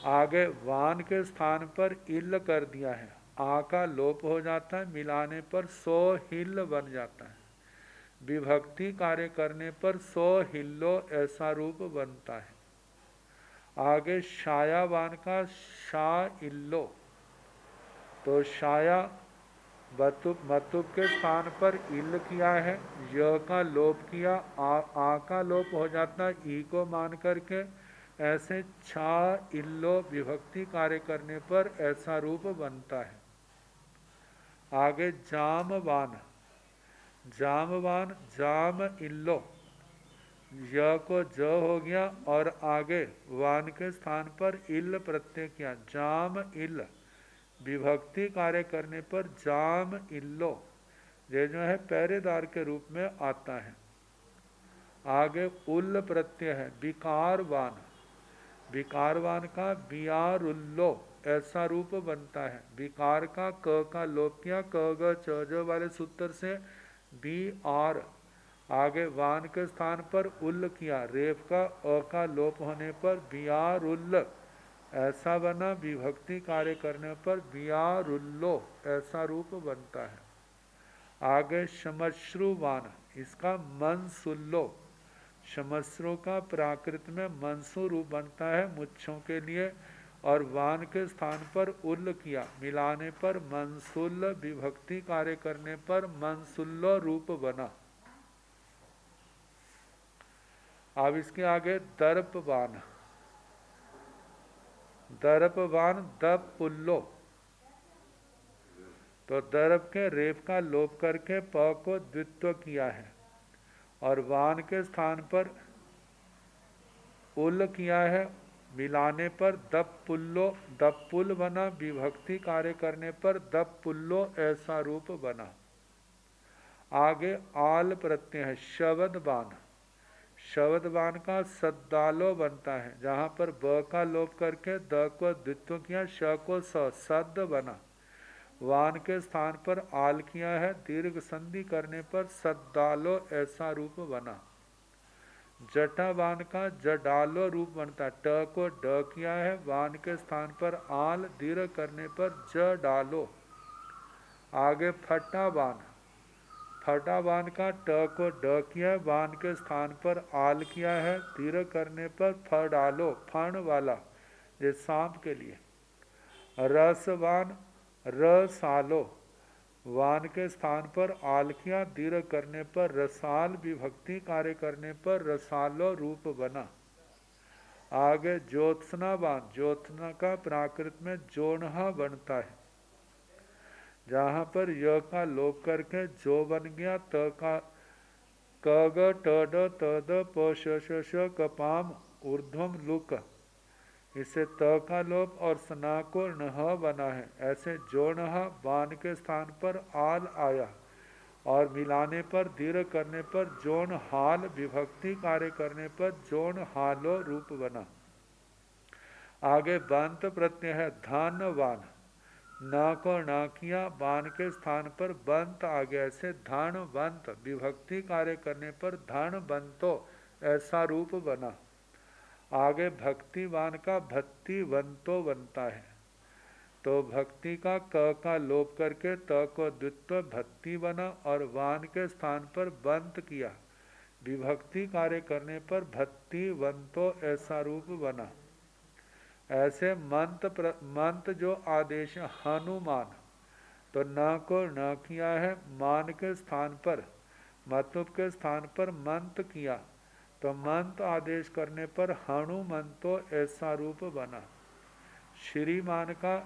आगे वान के स्थान पर इल कर दिया है, आ का लोप हो जाता है, मिलाने पर सो हिल बन जाता है। विभक्ति कार्य करने पर सो हिल्लो ऐसा रूप बनता है। आगे शायावान का शा इल्लो, तो शाया मतुब के स्थान पर इल किया है, य का लोप किया, आ का लोप हो जाता है, ई को मान करके ऐसे छा इल्लो विभक्ति कार्य करने पर ऐसा रूप बनता है। आगे जामवान, जामवान जाम इल्लो, य को ज हो गया और आगे वान के स्थान पर इल प्रत्यय किया, जाम इल विभक्ति कार्य करने पर जाम इल्लो, ये जो है पहरेदार के रूप में आता है। आगे उल प्रत्यय है, विकारवान, विकारवान का बियारुल्लो ऐसा रूप बनता है। विकार का क का लोप किया, क ग च ज वाले सूत्र से बी आर, आगे वान के स्थान पर उल किया, रेफ का अ का लोप होने पर बियारुल्ल ऐसा बना, विभक्ति कार्य करने पर बियारुल्लो ऐसा रूप बनता है। आगे शमश्रुवान, इसका मनसुल्लो, शमश्रु का प्राकृत में मनसु रूप बनता है मुच्छों के लिए, और वान के स्थान पर उल किया, मिलाने पर मनसुल्ल, विभक्ति कार्य करने पर मनसुल्लो रूप बना। अब इसके आगे दर्पवान, दर्पवान दप उल्लो, तो दर्प के रेफ का लोप करके प को द्वित्व किया है और वान के स्थान पर उल किया है, मिलाने पर दप पुल्लो, दप पुल बना, विभक्ति कार्य करने पर दप पुल्लो ऐसा रूप बना। आगे आल प्रत्यय है, शब्दबान, शब्दबान का सद्दालो बनता है, जहाँ पर ब का लोप करके द को द्वित्व किया, श को स, सद बना, वान के स्थान पर आल किया है, दीर्घ संधि करने पर सद्दालो ऐसा रूप बना। जटावान का जडालो रूप बनता है, ट को ड किया है, वान के स्थान पर आल, दीर्घ करने पर ज डालो। आगे फटावान, फटावान का ट को ड किया है, वान के स्थान पर आल किया है, दीर्घ करने पर फ डालो, फण वाला, ये सांप के लिए। रसवान रसालो, वान के स्थान पर आल किया, दीर्घ करने पर रसाल, विभक्ति कार्य करने पर रसालो रूप बना। आगे ज्योत्सनावान, ज्योत्सना का प्राकृत में जोनहा बनता है, जहाँ पर य का लोप करके जो बन गया, त का क ग ट ड त द प श श श कपाम ऊर्ध्वम लुक, इससे त का लोप और स्ना को नह बना है। ऐसे जो नह बान के स्थान पर आल आया और मिलाने पर दीर्घ करने पर जोन हाल, विभक्ति कार्य करने पर जोन हालो रूप बना। आगे बंत प्रत्यय है, धानवान, न को न किया, बान के स्थान पर बंत आ गया, ऐसे धान बंत, विभक्ति कार्य करने पर धन बंतो ऐसा रूप बना। आगे भक्तिवान का भक्तिवंतो बनता है, तो भक्ति का क का लोप करके त को द्वित्व भक्ति बना और वान के स्थान पर बंत किया, विभक्ति कार्य करने पर भक्तिवंतो ऐसा रूप बना। ऐसे मंत जो आदेश हनुमान, तो न को न किया है, मान के स्थान पर मतुब के स्थान पर मंत किया, तो मंत आदेश करने पर हनुमंतो ऐसा रूप बना। श्रीमान का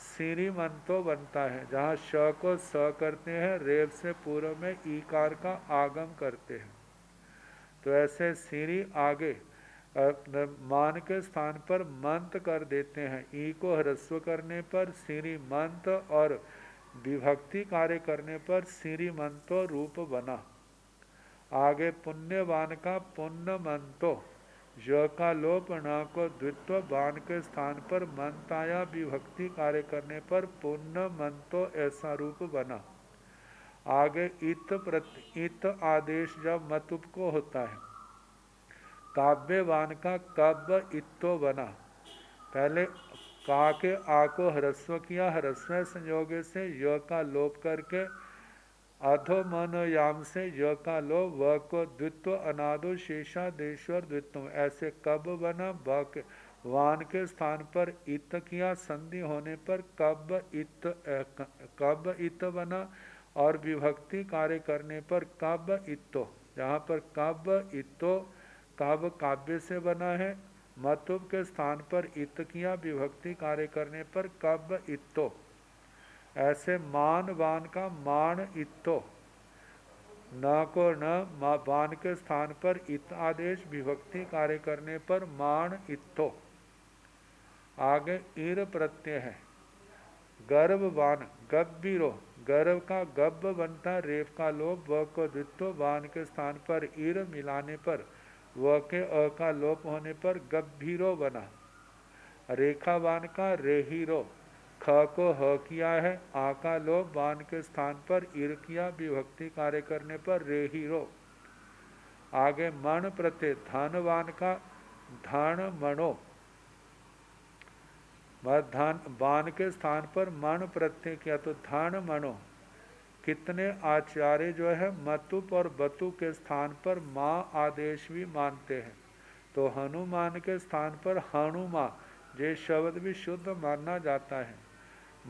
श्रीमंतो बनता है, जहाँ श को स करते हैं, रेव से पूर्व में ईकार का आगम करते हैं, तो ऐसे श्री आगे मान के स्थान पर मंत कर देते हैं, ई को ह्रस्व करने पर श्रीमंत और विभक्ति कार्य करने पर श्रीमंतो रूप बना। आगे पुण्यवान का पुण्यमंतो, य का लोप, न को द्वित्व, बान के स्थान पर मंत आया, विभक्ति कार्य करने पर पुण्यमंतो ऐसा रूप बना। आगे इत आदेश जब मतुप को होता है, काव्यवान का कब्ब इत्तो बना, पहले का के आ को ह्रस्व किया, ह्रस्व संयोगे से य का लोप करके अधो मन याम से य का लोप, व को द्वित्व अनादो शेषादेश्वर द्वित्व, ऐसे कब बना। ब के वान के स्थान पर इत किया, संधि होने पर कब इत बना, और विभक्ति कार्य करने पर कब इत्तो, जहाँ पर कब इत्तो कब काव्य से बना है, मतुब के स्थान पर इत किया, विभक्ति कार्य करने पर कब इत्तो। ऐसे मान वान का मान इत्तो, न को न, बान के स्थान पर इत आदेश, विभक्ति कार्य करने पर मान इत्तो। आगे ईर प्रत्यय है, गर्भवान गब्बीरो, गर्भ का गब्ब बनता, रेफ का लोप, व को द्वित्व, वान के स्थान पर ईर मिलाने पर व के अ का लोप होने पर गब्भीरो बना। रेखावान का रेहीरो, ख को ह किया है, आ का लोप, वान के स्थान पर इर किया, विभक्ति कार्य करने पर रेहीरो। आगे मण प्रत्यय, धनवान का धन मणो, धन बान के स्थान पर मण प्रत्यय किया तो धन मणो। कितने आचार्य जो है मतुप और बतु के स्थान पर माँ आदेश भी मानते हैं, तो हनुमान के स्थान पर हनुमा जे शब्द भी शुद्ध माना जाता है।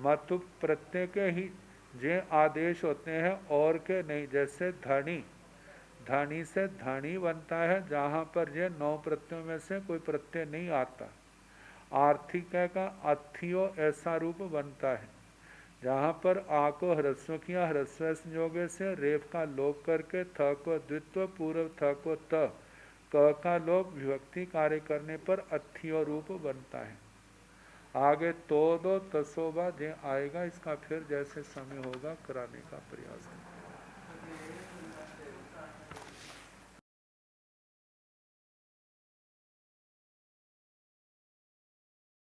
मतुप प्रत्यय के ही जे आदेश होते हैं और के नहीं, जैसे धनी, धनी से धनी बनता है, जहाँ पर जे 9 प्रत्ययों में से कोई प्रत्यय नहीं आता। आर्थिक का अथियो ऐसा रूप बनता है, जहाँ पर आ को ह्रस्व किया, ह्रस्व संयोगे से रेफ का लोप करके थ को द्वित्व, पूर्व थ को त, क का लोप, विभक्ति कार्य करने पर अथियो रूप बनता है। आगे तो दो तसोबा जे आएगा, इसका फिर जैसे समय होगा कराने का प्रयास करें।